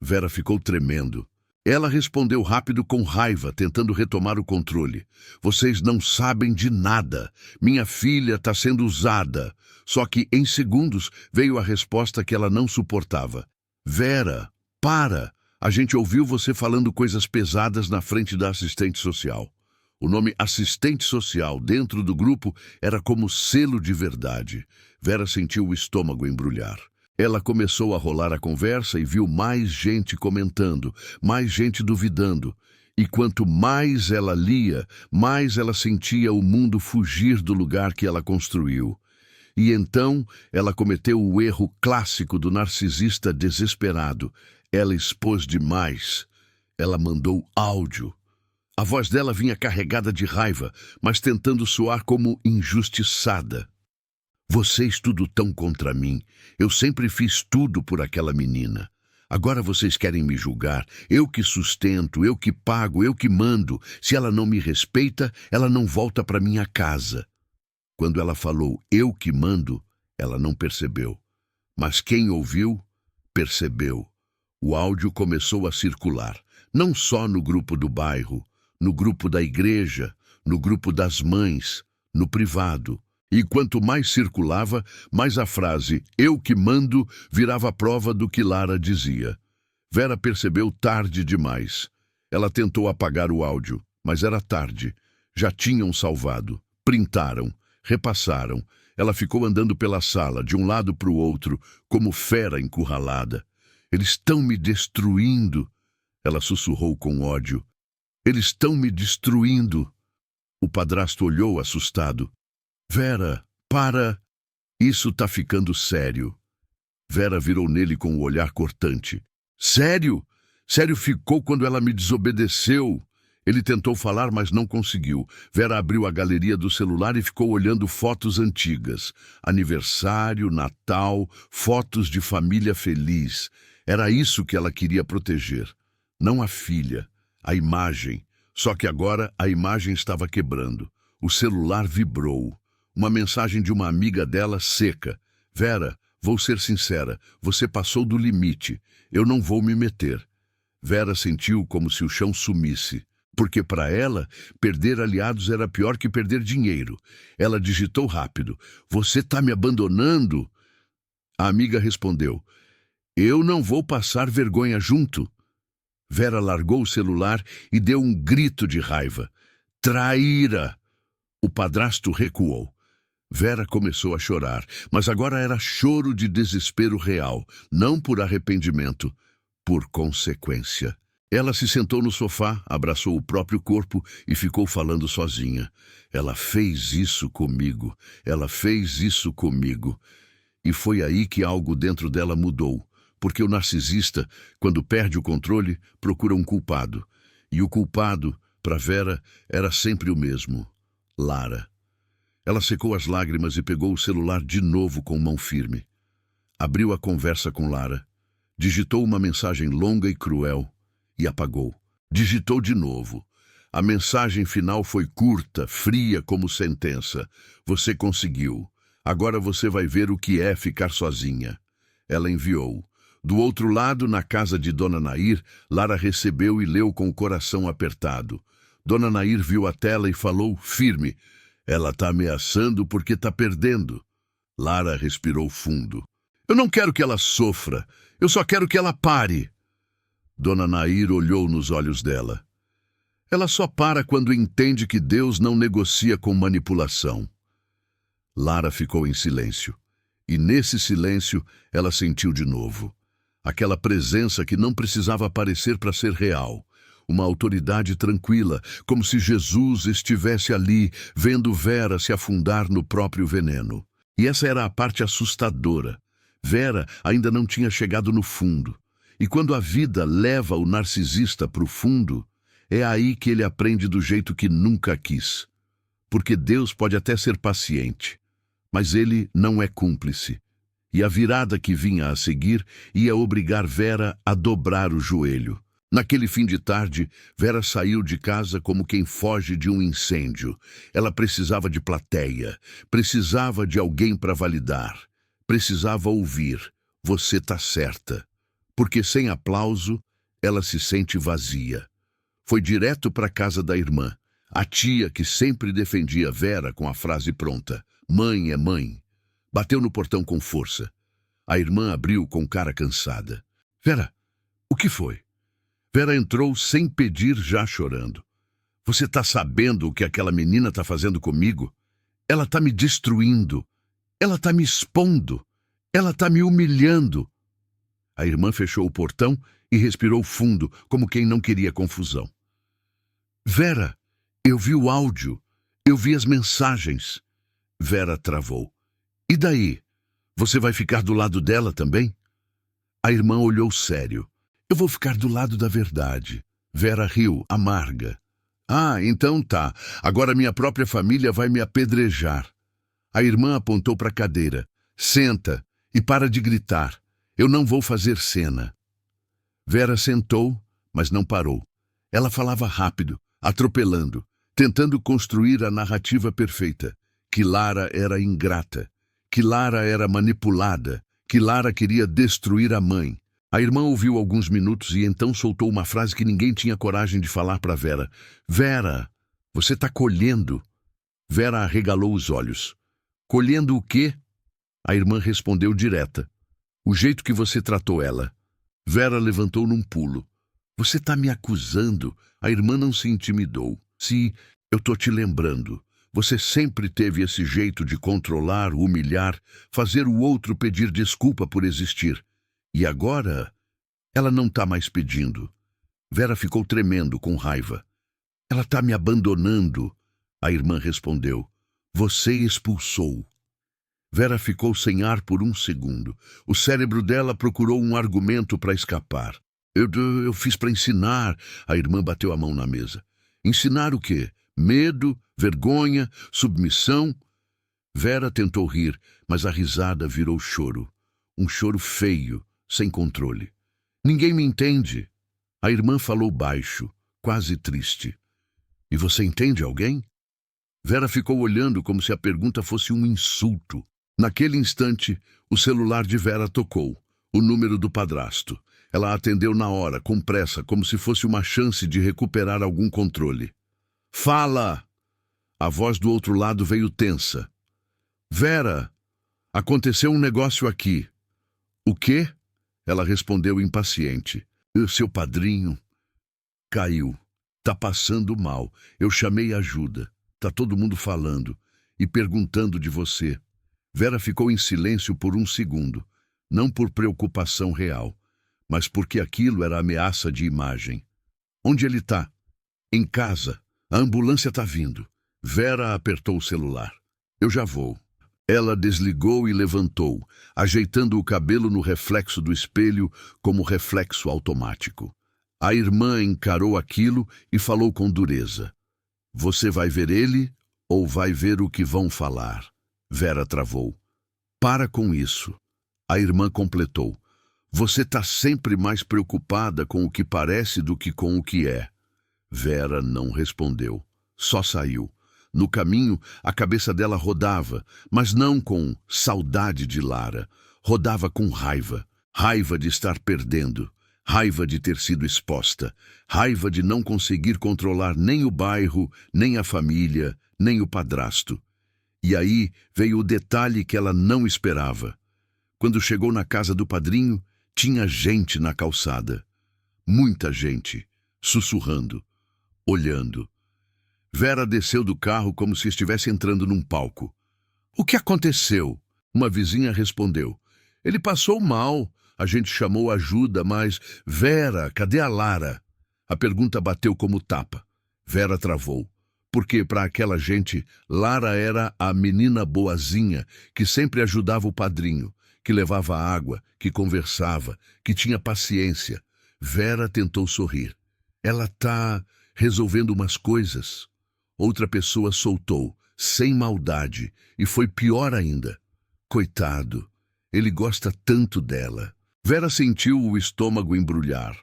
Vera ficou tremendo. Ela respondeu rápido com raiva, tentando retomar o controle. Vocês não sabem de nada. Minha filha está sendo usada. Só que, em segundos, veio a resposta que ela não suportava. Vera, para! A gente ouviu você falando coisas pesadas na frente da assistente social. O nome assistente social dentro do grupo era como selo de verdade. Vera sentiu o estômago embrulhar. Ela começou a rolar a conversa e viu mais gente comentando, mais gente duvidando. E quanto mais ela lia, mais ela sentia o mundo fugir do lugar que ela construiu. E então ela cometeu o erro clássico do narcisista desesperado. Ela expôs demais. Ela mandou áudio. A voz dela vinha carregada de raiva, mas tentando soar como injustiçada. Vocês tudo tão contra mim. Eu sempre fiz tudo por aquela menina. Agora vocês querem me julgar. Eu que sustento, eu que pago, eu que mando. Se ela não me respeita, ela não volta para minha casa. Quando ela falou eu que mando, ela não percebeu. Mas quem ouviu, percebeu. O áudio começou a circular, não só no grupo do bairro, no grupo da igreja, no grupo das mães, no privado. E quanto mais circulava, mais a frase "eu que mando" virava prova do que Lara dizia. Vera percebeu tarde demais. Ela tentou apagar o áudio, mas era tarde. Já tinham salvado, printaram, repassaram. Ela ficou andando pela sala, de um lado para o outro, como fera encurralada. "Eles estão me destruindo", ela sussurrou com ódio. "Eles estão me destruindo." O padrasto olhou assustado. "Vera, para! Isso tá ficando sério." Vera virou nele com o olhar cortante. "Sério? Sério ficou quando ela me desobedeceu." Ele tentou falar, mas não conseguiu. Vera abriu a galeria do celular e ficou olhando fotos antigas. Aniversário, Natal, fotos de família feliz. Era isso que ela queria proteger. Não a filha, a imagem. Só que agora a imagem estava quebrando. O celular vibrou. Uma mensagem de uma amiga dela seca. "Vera, vou ser sincera, você passou do limite. Eu não vou me meter." Vera sentiu como se o chão sumisse. Porque para ela, perder aliados era pior que perder dinheiro. Ela digitou rápido: "Você tá me abandonando?" A amiga respondeu: "Eu não vou passar vergonha junto." Vera largou o celular e deu um grito de raiva. "Traíra!" O padrasto recuou. Vera começou a chorar, mas agora era choro de desespero real, não por arrependimento, por consequência. Ela se sentou no sofá, abraçou o próprio corpo e ficou falando sozinha. "Ela fez isso comigo, ela fez isso comigo." E foi aí que algo dentro dela mudou, porque o narcisista, quando perde o controle, procura um culpado. E o culpado, para Vera, era sempre o mesmo: Lara. Ela secou as lágrimas e pegou o celular de novo com mão firme. Abriu a conversa com Lara, digitou uma mensagem longa e cruel e apagou. Digitou de novo. A mensagem final foi curta, fria como sentença. "Você conseguiu. Agora você vai ver o que é ficar sozinha." Ela enviou. Do outro lado, na casa de Dona Nair, Lara recebeu e leu com o coração apertado. Dona Nair viu a tela e falou firme: "Ela tá ameaçando porque tá perdendo." Lara respirou fundo. "Eu não quero que ela sofra. Eu só quero que ela pare." Dona Nair olhou nos olhos dela. "Ela só para quando entende que Deus não negocia com manipulação." Lara ficou em silêncio. E nesse silêncio ela sentiu de novo aquela presença que não precisava aparecer para ser real. Uma autoridade tranquila, como se Jesus estivesse ali, vendo Vera se afundar no próprio veneno. E essa era a parte assustadora. Vera ainda não tinha chegado no fundo. E quando a vida leva o narcisista para o fundo, é aí que ele aprende do jeito que nunca quis. Porque Deus pode até ser paciente, mas ele não é cúmplice. E a virada que vinha a seguir ia obrigar Vera a dobrar o joelho. Naquele fim de tarde, Vera saiu de casa como quem foge de um incêndio. Ela precisava de plateia, precisava de alguém para validar, precisava ouvir: "Você tá certa." Porque sem aplauso, ela se sente vazia. Foi direto para a casa da irmã, a tia que sempre defendia Vera com a frase pronta: "Mãe é mãe." Bateu no portão com força. A irmã abriu com cara cansada. "Vera, o que foi?" Vera entrou sem pedir, já chorando. "Você tá sabendo o que aquela menina tá fazendo comigo? Ela tá me destruindo. Ela tá me expondo. Ela tá me humilhando." A irmã fechou o portão e respirou fundo, como quem não queria confusão. "Vera, eu vi o áudio. Eu vi as mensagens." Vera travou. "E daí? Você vai ficar do lado dela também?" A irmã olhou sério. "Eu vou ficar do lado da verdade." Vera riu, amarga. "Ah, então tá. Agora minha própria família vai me apedrejar." A irmã apontou para a cadeira. "Senta e para de gritar. Eu não vou fazer cena." Vera sentou, mas não parou. Ela falava rápido, atropelando, tentando construir a narrativa perfeita. Que Lara era ingrata, que Lara era manipulada, que Lara queria destruir a mãe. A irmã ouviu alguns minutos e então soltou uma frase que ninguém tinha coragem de falar para Vera. Vera, você está colhendo. Vera arregalou os olhos. Colhendo o quê? A irmã respondeu direta. O jeito que você tratou ela. Vera levantou num pulo. Você está me acusando? A irmã não se intimidou. Sim, eu tô te lembrando. Você sempre teve esse jeito de controlar, humilhar, fazer o outro pedir desculpa por existir. E agora, ela não está mais pedindo. Vera ficou tremendo com raiva. Ela está me abandonando. A irmã respondeu. Você expulsou. Vera ficou sem ar por um segundo. O cérebro dela procurou um argumento para escapar. Eu fiz para ensinar. A irmã bateu a mão na mesa. Ensinar o quê? Medo, vergonha, submissão? Vera tentou rir, mas a risada virou choro. Um choro feio, sem controle. Ninguém me entende. A irmã falou baixo, quase triste. E você entende alguém? Vera ficou olhando como se a pergunta fosse um insulto. Naquele instante, o celular de Vera tocou, o número do padrasto. Ela atendeu na hora, com pressa, como se fosse uma chance de recuperar algum controle. Fala! A voz do outro lado veio tensa. Vera, aconteceu um negócio aqui. O quê? Ela respondeu impaciente. Seu padrinho caiu. Tá passando mal. Eu chamei ajuda. Tá todo mundo falando e perguntando de você. Vera ficou em silêncio por um segundo, não por preocupação real, mas porque aquilo era ameaça de imagem. Onde ele tá? Em casa. A ambulância tá vindo. Vera apertou o celular. Eu já vou. Ela desligou e levantou, ajeitando o cabelo no reflexo do espelho como reflexo automático. A irmã encarou aquilo e falou com dureza. Você vai ver ele ou vai ver o que vão falar? Vera travou. Para com isso. A irmã completou. Você tá sempre mais preocupada com o que parece do que com o que é. Vera não respondeu. Só saiu. No caminho, a cabeça dela rodava, mas não com saudade de Lara. Rodava com raiva. Raiva de estar perdendo. Raiva de ter sido exposta. Raiva de não conseguir controlar nem o bairro, nem a família, nem o padrasto. E aí veio o detalhe que ela não esperava. Quando chegou na casa do padrinho, tinha gente na calçada. Muita gente, sussurrando, olhando. Vera desceu do carro como se estivesse entrando num palco. O que aconteceu? Uma vizinha respondeu. Ele passou mal. A gente chamou ajuda, mas... Vera, cadê a Lara? A pergunta bateu como tapa. Vera travou. Porque, para aquela gente, Lara era a menina boazinha que sempre ajudava o padrinho, que levava água, que conversava, que tinha paciência. Vera tentou sorrir. Ela tá resolvendo umas coisas. Outra pessoa soltou, sem maldade, e foi pior ainda. Coitado, ele gosta tanto dela. Vera sentiu o estômago embrulhar.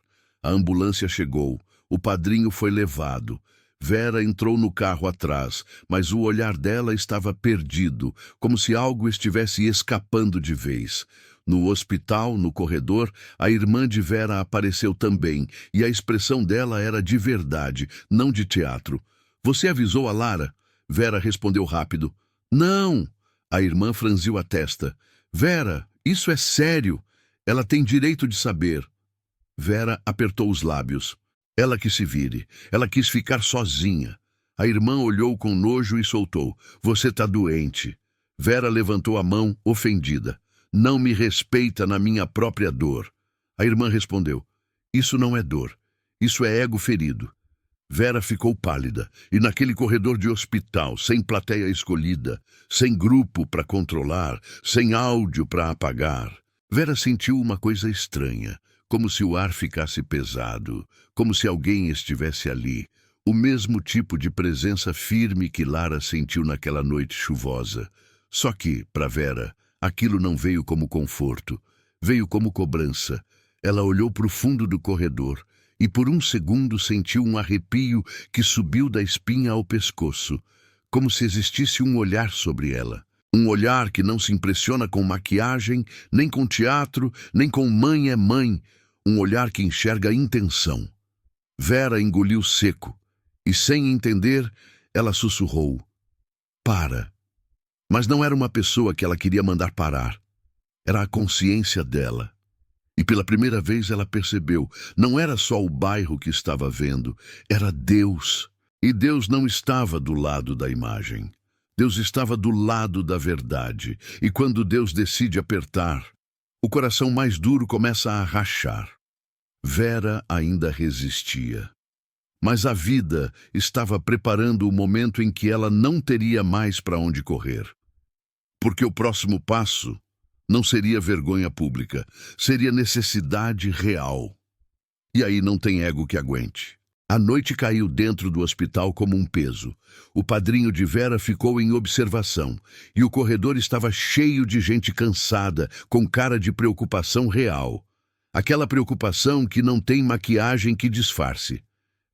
A ambulância chegou, o padrinho foi levado. Vera entrou no carro atrás, mas o olhar dela estava perdido, como se algo estivesse escapando de vez. No hospital, no corredor, a irmã de Vera apareceu também, e a expressão dela era de verdade, não de teatro. Você avisou a Lara? Vera respondeu rápido. Não! A irmã franziu a testa. Vera, isso é sério. Ela tem direito de saber. Vera apertou os lábios. Ela que se vire. Ela quis ficar sozinha. A irmã olhou com nojo e soltou. Você tá doente. Vera levantou a mão, ofendida. Não me respeita na minha própria dor. A irmã respondeu. Isso não é dor. Isso é ego ferido. Vera ficou pálida, e naquele corredor de hospital, sem plateia escolhida, sem grupo para controlar, sem áudio para apagar, Vera sentiu uma coisa estranha, como se o ar ficasse pesado, como se alguém estivesse ali, o mesmo tipo de presença firme que Lara sentiu naquela noite chuvosa. Só que, para Vera, aquilo não veio como conforto, veio como cobrança. Ela olhou para o fundo do corredor, e por um segundo sentiu um arrepio que subiu da espinha ao pescoço, como se existisse um olhar sobre ela. Um olhar que não se impressiona com maquiagem, nem com teatro, nem com mãe é mãe. Um olhar que enxerga a intenção. Vera engoliu seco e, sem entender, ela sussurrou: para. Mas não era uma pessoa que ela queria mandar parar. Era a consciência dela. E pela primeira vez ela percebeu, não era só o bairro que estava vendo, era Deus. E Deus não estava do lado da imagem. Deus estava do lado da verdade. E quando Deus decide apertar, o coração mais duro começa a rachar. Vera ainda resistia. Mas a vida estava preparando o momento em que ela não teria mais para onde correr. Porque o próximo passo não seria vergonha pública, seria necessidade real. E aí não tem ego que aguente. A noite caiu dentro do hospital como um peso. O padrinho de Vera ficou em observação, e o corredor estava cheio de gente cansada, com cara de preocupação real. Aquela preocupação que não tem maquiagem que disfarce.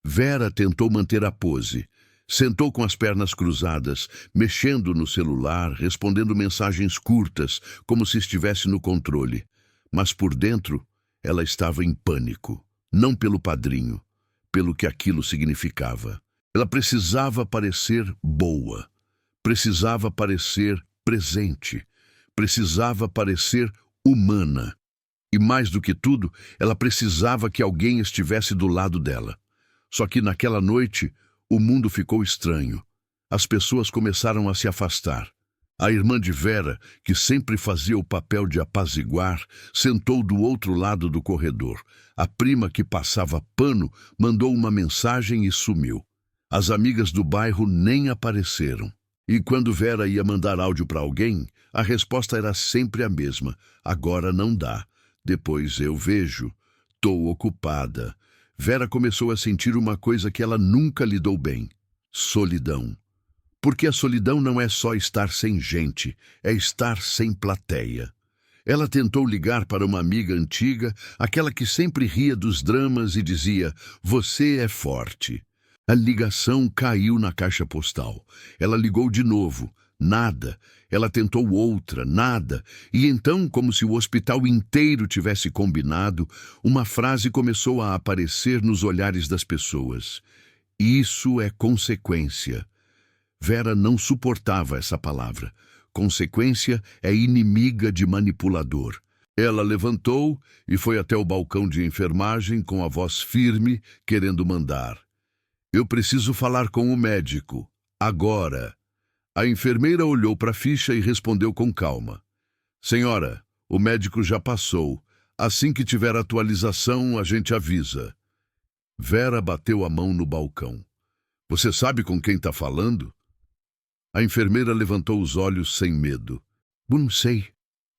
Vera tentou manter a pose. Sentou com as pernas cruzadas, mexendo no celular, respondendo mensagens curtas, como se estivesse no controle. Mas por dentro, ela estava em pânico. Não pelo padrinho, pelo que aquilo significava. Ela precisava parecer boa. Precisava parecer presente. Precisava parecer humana. E mais do que tudo, ela precisava que alguém estivesse do lado dela. Só que naquela noite, o mundo ficou estranho. As pessoas começaram a se afastar. A irmã de Vera, que sempre fazia o papel de apaziguar, sentou do outro lado do corredor. A prima, que passava pano, mandou uma mensagem e sumiu. As amigas do bairro nem apareceram. E quando Vera ia mandar áudio para alguém, a resposta era sempre a mesma: agora não dá. Depois eu vejo. Tô ocupada. Vera começou a sentir uma coisa que ela nunca lidou bem: solidão. Porque a solidão não é só estar sem gente, é estar sem plateia. Ela tentou ligar para uma amiga antiga, aquela que sempre ria dos dramas e dizia: você é forte. A ligação caiu na caixa postal. Ela ligou de novo. Nada. Ela tentou outra, nada. E então, como se o hospital inteiro tivesse combinado, uma frase começou a aparecer nos olhares das pessoas: isso é consequência. Vera não suportava essa palavra. Consequência é inimiga de manipulador. Ela levantou e foi até o balcão de enfermagem com a voz firme, querendo mandar: eu preciso falar com o médico. Agora. A enfermeira olhou para a ficha e respondeu com calma: senhora, o médico já passou. Assim que tiver atualização, a gente avisa. Vera bateu a mão no balcão. Você sabe com quem está falando? A enfermeira levantou os olhos sem medo. Não sei.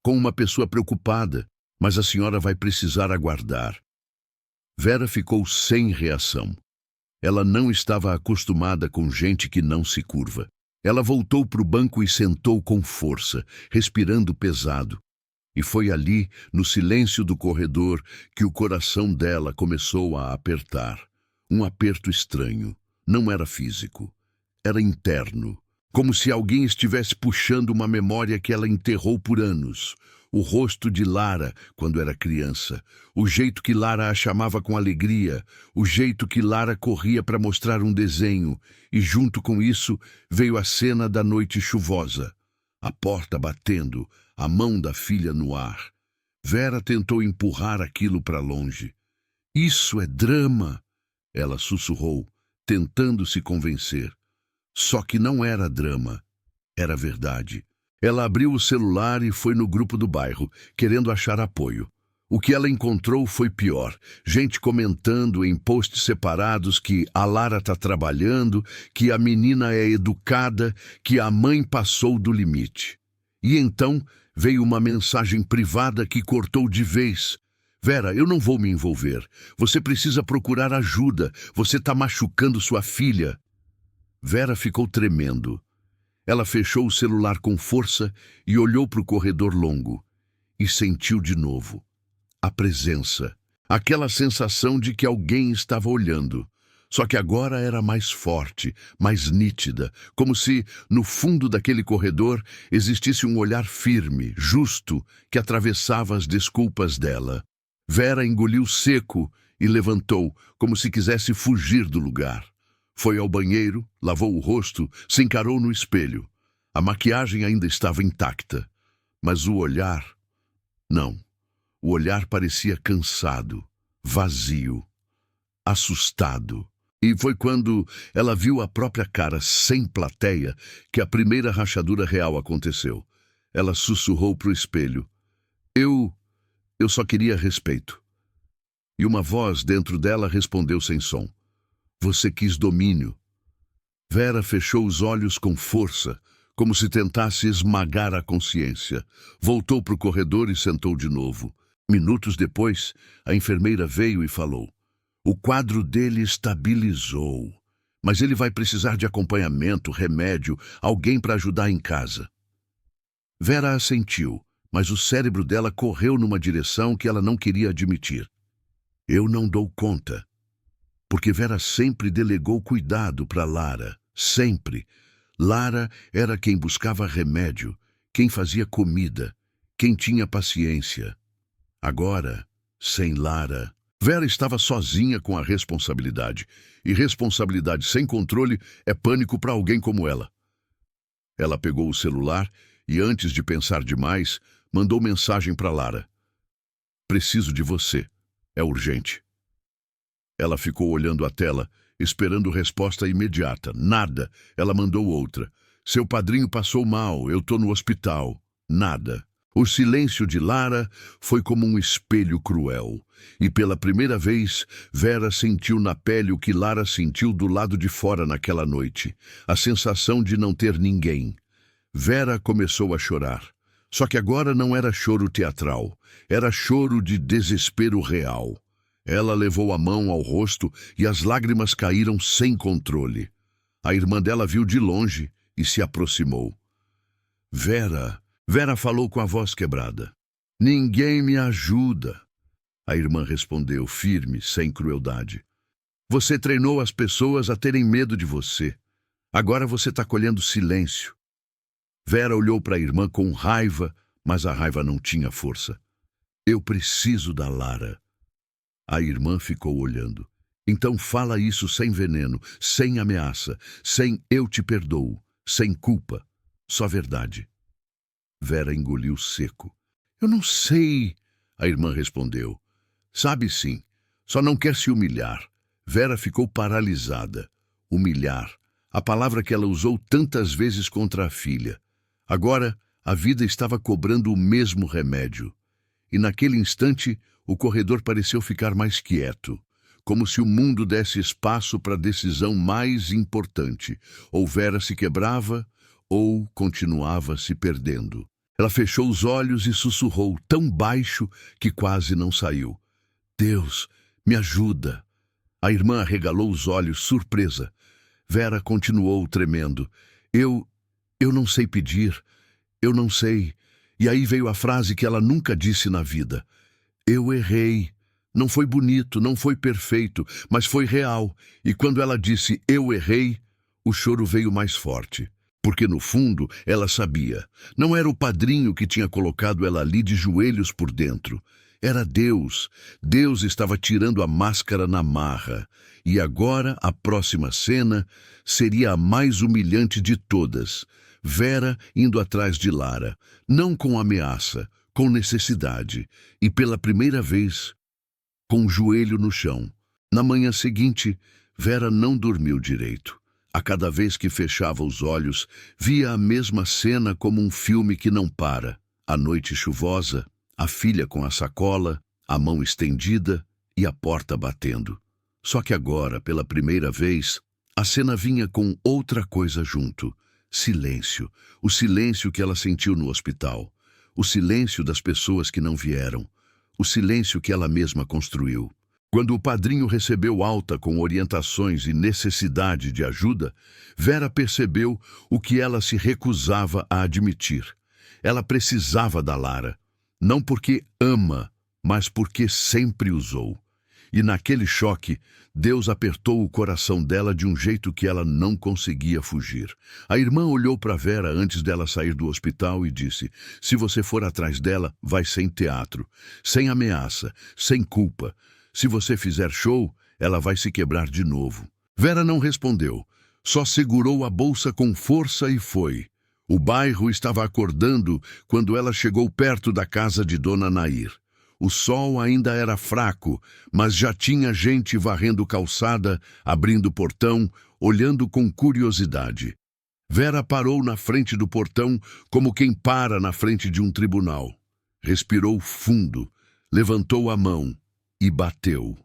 Com uma pessoa preocupada, mas a senhora vai precisar aguardar. Vera ficou sem reação. Ela não estava acostumada com gente que não se curva. Ela voltou para o banco e sentou com força, respirando pesado. E foi ali, no silêncio do corredor, que o coração dela começou a apertar. Um aperto estranho. Não era físico. Era interno. Como se alguém estivesse puxando uma memória que ela enterrou por anos. O rosto de Lara, quando era criança. O jeito que Lara a chamava com alegria. O jeito que Lara corria para mostrar um desenho. E junto com isso veio a cena da noite chuvosa. A porta batendo, a mão da filha no ar. Vera tentou empurrar aquilo para longe. Isso é drama, ela sussurrou, tentando se convencer. Só que não era drama, era verdade. Ela abriu o celular e foi no grupo do bairro, querendo achar apoio. O que ela encontrou foi pior. Gente comentando em posts separados que a Lara está trabalhando, que a menina é educada, que a mãe passou do limite. E então veio uma mensagem privada que cortou de vez. Vera, eu não vou me envolver. Você precisa procurar ajuda. Você está machucando sua filha. Vera ficou tremendo. Ela fechou o celular com força e olhou para o corredor longo. E sentiu de novo a presença. Aquela sensação de que alguém estava olhando. Só que agora era mais forte, mais nítida, como se, no fundo daquele corredor, existisse um olhar firme, justo, que atravessava as desculpas dela. Vera engoliu seco e levantou, como se quisesse fugir do lugar. Foi ao banheiro, lavou o rosto, se encarou no espelho. A maquiagem ainda estava intacta, mas o olhar... Não, o olhar parecia cansado, vazio, assustado. E foi quando ela viu a própria cara sem plateia que a primeira rachadura real aconteceu. Ela sussurrou para o espelho. Eu só queria respeito. E uma voz dentro dela respondeu sem som. Você quis domínio. Vera fechou os olhos com força, como se tentasse esmagar a consciência. Voltou para o corredor e sentou de novo. Minutos depois, a enfermeira veio e falou. O quadro dele estabilizou, mas ele vai precisar de acompanhamento, remédio, alguém para ajudar em casa. Vera assentiu, mas o cérebro dela correu numa direção que ela não queria admitir. Eu não dou conta. Porque Vera sempre delegou cuidado para Lara, sempre. Lara era quem buscava remédio, quem fazia comida, quem tinha paciência. Agora, sem Lara... Vera estava sozinha com a responsabilidade, e responsabilidade sem controle é pânico para alguém como ela. Ela pegou o celular e, antes de pensar demais, mandou mensagem para Lara. Preciso de você. É urgente. Ela ficou olhando a tela, esperando resposta imediata. Nada. Ela mandou outra. Seu padrinho passou mal, eu tô no hospital. Nada. O silêncio de Lara foi como um espelho cruel. E pela primeira vez, Vera sentiu na pele o que Lara sentiu do lado de fora naquela noite. A sensação de não ter ninguém. Vera começou a chorar. Só que agora não era choro teatral. Era choro de desespero real. Ela levou a mão ao rosto e as lágrimas caíram sem controle. A irmã dela viu de longe e se aproximou. Vera falou com a voz quebrada. Ninguém me ajuda. A irmã respondeu, firme, sem crueldade. Você treinou as pessoas a terem medo de você. Agora você está colhendo silêncio. Vera olhou para a irmã com raiva, mas a raiva não tinha força. Eu preciso da Lara. A irmã ficou olhando. Então fala isso sem veneno, sem ameaça, sem eu te perdoo, sem culpa, só verdade. Vera engoliu seco. Eu não sei, a irmã respondeu. Sabe sim, só não quer se humilhar. Vera ficou paralisada. Humilhar, a palavra que ela usou tantas vezes contra a filha. Agora, a vida estava cobrando o mesmo remédio. E naquele instante, o corredor pareceu ficar mais quieto, como se o mundo desse espaço para a decisão mais importante. Ou Vera se quebrava, ou continuava se perdendo. Ela fechou os olhos e sussurrou tão baixo que quase não saiu. Deus, me ajuda. A irmã arregalou os olhos, surpresa. Vera continuou tremendo. Eu não sei pedir. Eu não sei. E aí veio a frase que ela nunca disse na vida. Eu errei. Não foi bonito, não foi perfeito, mas foi real. E quando ela disse eu errei, o choro veio mais forte. Porque no fundo ela sabia. Não era o padrinho que tinha colocado ela ali de joelhos por dentro. Era Deus. Deus estava tirando a máscara na marra. E agora a próxima cena seria a mais humilhante de todas. Vera indo atrás de Lara, não com ameaça, com necessidade. E pela primeira vez, com o joelho no chão. Na manhã seguinte, Vera não dormiu direito. A cada vez que fechava os olhos, via a mesma cena como um filme que não para. A noite chuvosa, a filha com a sacola, a mão estendida e a porta batendo. Só que agora, pela primeira vez, a cena vinha com outra coisa junto. Silêncio. O silêncio que ela sentiu no hospital. O silêncio das pessoas que não vieram. O silêncio que ela mesma construiu. Quando o padrinho recebeu alta com orientações e necessidade de ajuda, Vera percebeu o que ela se recusava a admitir. Ela precisava da Lara, não porque ama, mas porque sempre usou. E naquele choque, Deus apertou o coração dela de um jeito que ela não conseguia fugir. A irmã olhou para Vera antes dela sair do hospital e disse: se você for atrás dela, vai sem teatro, sem ameaça, sem culpa. Se você fizer show, ela vai se quebrar de novo. Vera não respondeu, só segurou a bolsa com força e foi. O bairro estava acordando quando ela chegou perto da casa de Dona Nair. O sol ainda era fraco, mas já tinha gente varrendo calçada, abrindo portão, olhando com curiosidade. Vera parou na frente do portão como quem para na frente de um tribunal. Respirou fundo, levantou a mão e bateu.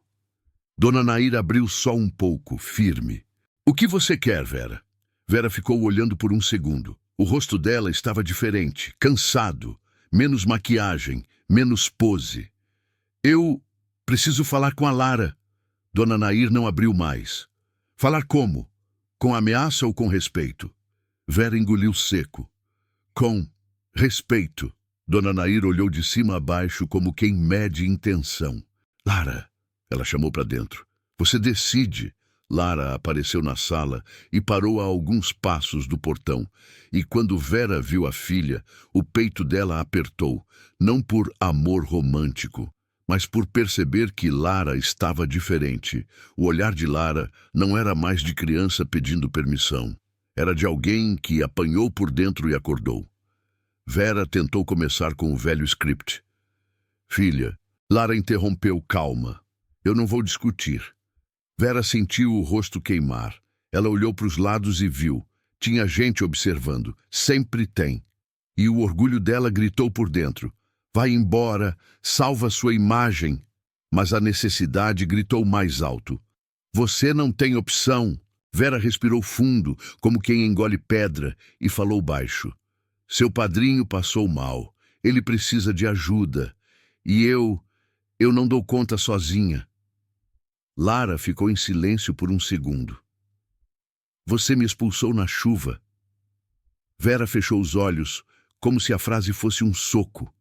Dona Nair abriu só um pouco, firme. "O que você quer, Vera?" Vera ficou olhando por um segundo. O rosto dela estava diferente, cansado, menos maquiagem, menos pose. "Eu preciso falar com a Lara." Dona Nair não abriu mais. "Falar como? Com ameaça ou com respeito?" Vera engoliu seco. "Com respeito." Dona Nair olhou de cima a baixo como quem mede intenção. "Lara," ela chamou para dentro. "Você decide." Lara apareceu na sala e parou a alguns passos do portão. E quando Vera viu a filha, o peito dela apertou, não por amor romântico, mas por perceber que Lara estava diferente. O olhar de Lara não era mais de criança pedindo permissão. Era de alguém que apanhou por dentro e acordou. Vera tentou começar com o velho script. "Filha," Lara interrompeu calma. "Eu não vou discutir." Vera sentiu o rosto queimar. Ela olhou para os lados e viu. Tinha gente observando. Sempre tem. E o orgulho dela gritou por dentro: "Vai embora, salva sua imagem." Mas a necessidade gritou mais alto: "Você não tem opção." Vera respirou fundo, como quem engole pedra, e falou baixo: "Seu padrinho passou mal. Ele precisa de ajuda. E eu não dou conta sozinha." Lara ficou em silêncio por um segundo. "Você me expulsou na chuva." Vera fechou os olhos, como se a frase fosse um soco.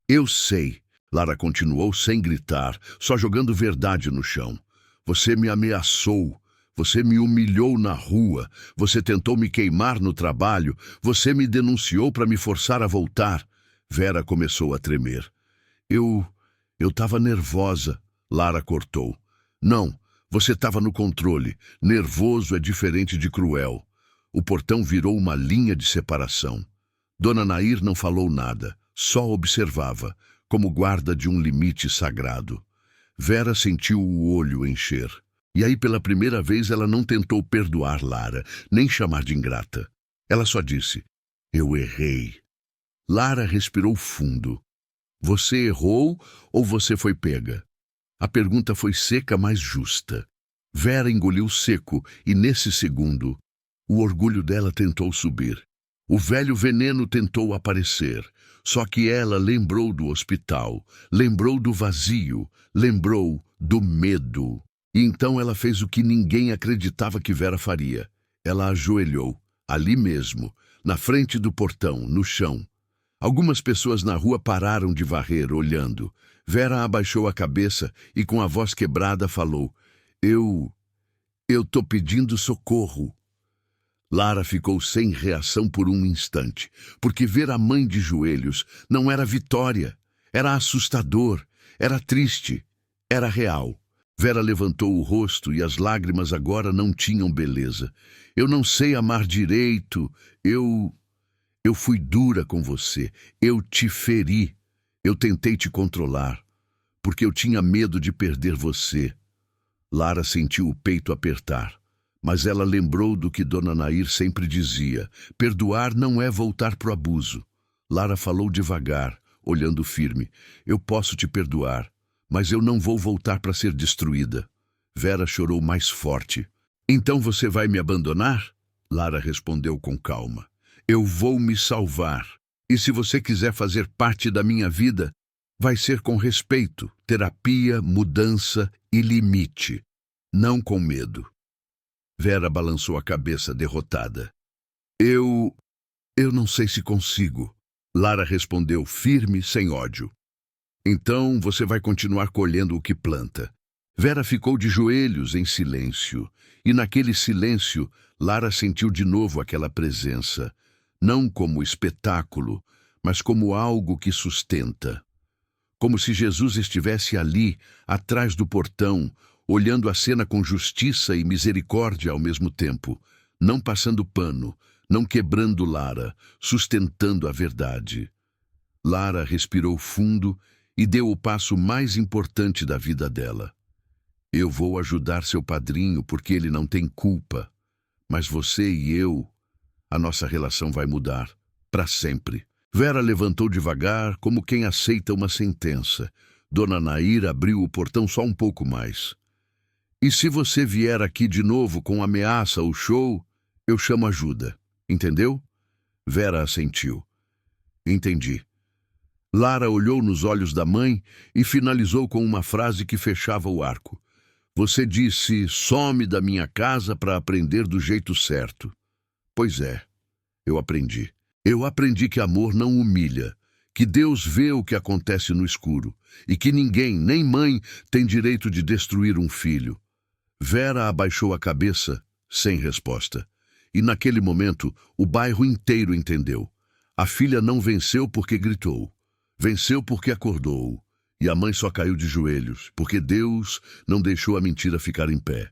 "Eu sei." Lara continuou sem gritar, só jogando verdade no chão. "Você me ameaçou. Você me humilhou na rua. Você tentou me queimar no trabalho. Você me denunciou para me forçar a voltar." Vera começou a tremer. Eu estava nervosa." Lara cortou. "Não, você estava no controle. Nervoso é diferente de cruel." O portão virou uma linha de separação. Dona Nair não falou nada, só observava, como guarda de um limite sagrado. Vera sentiu o olho encher. E aí, pela primeira vez, ela não tentou perdoar Lara, nem chamar de ingrata. Ela só disse: "Eu errei." Lara respirou fundo. "Você errou ou você foi pega?" A pergunta foi seca, mas justa. Vera engoliu seco e, nesse segundo, o orgulho dela tentou subir. O velho veneno tentou aparecer. Só que ela lembrou do hospital, lembrou do vazio, lembrou do medo. E então ela fez o que ninguém acreditava que Vera faria. Ela ajoelhou, ali mesmo, na frente do portão, no chão. Algumas pessoas na rua pararam de varrer, olhando. Vera abaixou a cabeça e, com a voz quebrada, falou: Eu tô pedindo socorro." Lara ficou sem reação por um instante, porque ver a mãe de joelhos não era vitória, era assustador, era triste, era real. Vera levantou o rosto e as lágrimas agora não tinham beleza. "Eu não sei amar direito, eu fui dura com você, eu te feri. Eu tentei te controlar, porque eu tinha medo de perder você." Lara sentiu o peito apertar, mas ela lembrou do que Dona Nair sempre dizia: perdoar não é voltar pro abuso. Lara falou devagar, olhando firme: "Eu posso te perdoar, mas eu não vou voltar para ser destruída." Vera chorou mais forte. "Então você vai me abandonar?" Lara respondeu com calma: "Eu vou me salvar. E se você quiser fazer parte da minha vida, vai ser com respeito, terapia, mudança e limite, não com medo." Vera balançou a cabeça derrotada. Eu não sei se consigo." Lara respondeu firme, sem ódio. "Então você vai continuar colhendo o que planta. Vera ficou de joelhos em silêncio, e naquele silêncio, Lara sentiu de novo aquela presença, não como espetáculo, mas como algo que sustenta. Como se Jesus estivesse ali, atrás do portão, olhando a cena com justiça e misericórdia ao mesmo tempo, não passando pano, não quebrando Lara, sustentando a verdade. Lara respirou fundo e deu o passo mais importante da vida dela. Eu vou ajudar seu padrinho porque ele não tem culpa, mas você e eu, a nossa relação vai mudar, para sempre. Vera levantou devagar, como quem aceita uma sentença. Dona Nair abriu o portão só um pouco mais. E se você vier aqui de novo com ameaça ou show, eu chamo ajuda. Entendeu? Vera assentiu. Entendi. Lara olhou nos olhos da mãe e finalizou com uma frase que fechava o arco. Você disse, some da minha casa para aprender do jeito certo. Pois é, eu aprendi. Eu aprendi que amor não humilha, que Deus vê o que acontece no escuro e que ninguém, nem mãe, tem direito de destruir um filho. Vera abaixou a cabeça, sem resposta. E naquele momento, o bairro inteiro entendeu. A filha não venceu porque gritou. Venceu porque acordou. E a mãe só caiu de joelhos, porque Deus não deixou a mentira ficar em pé.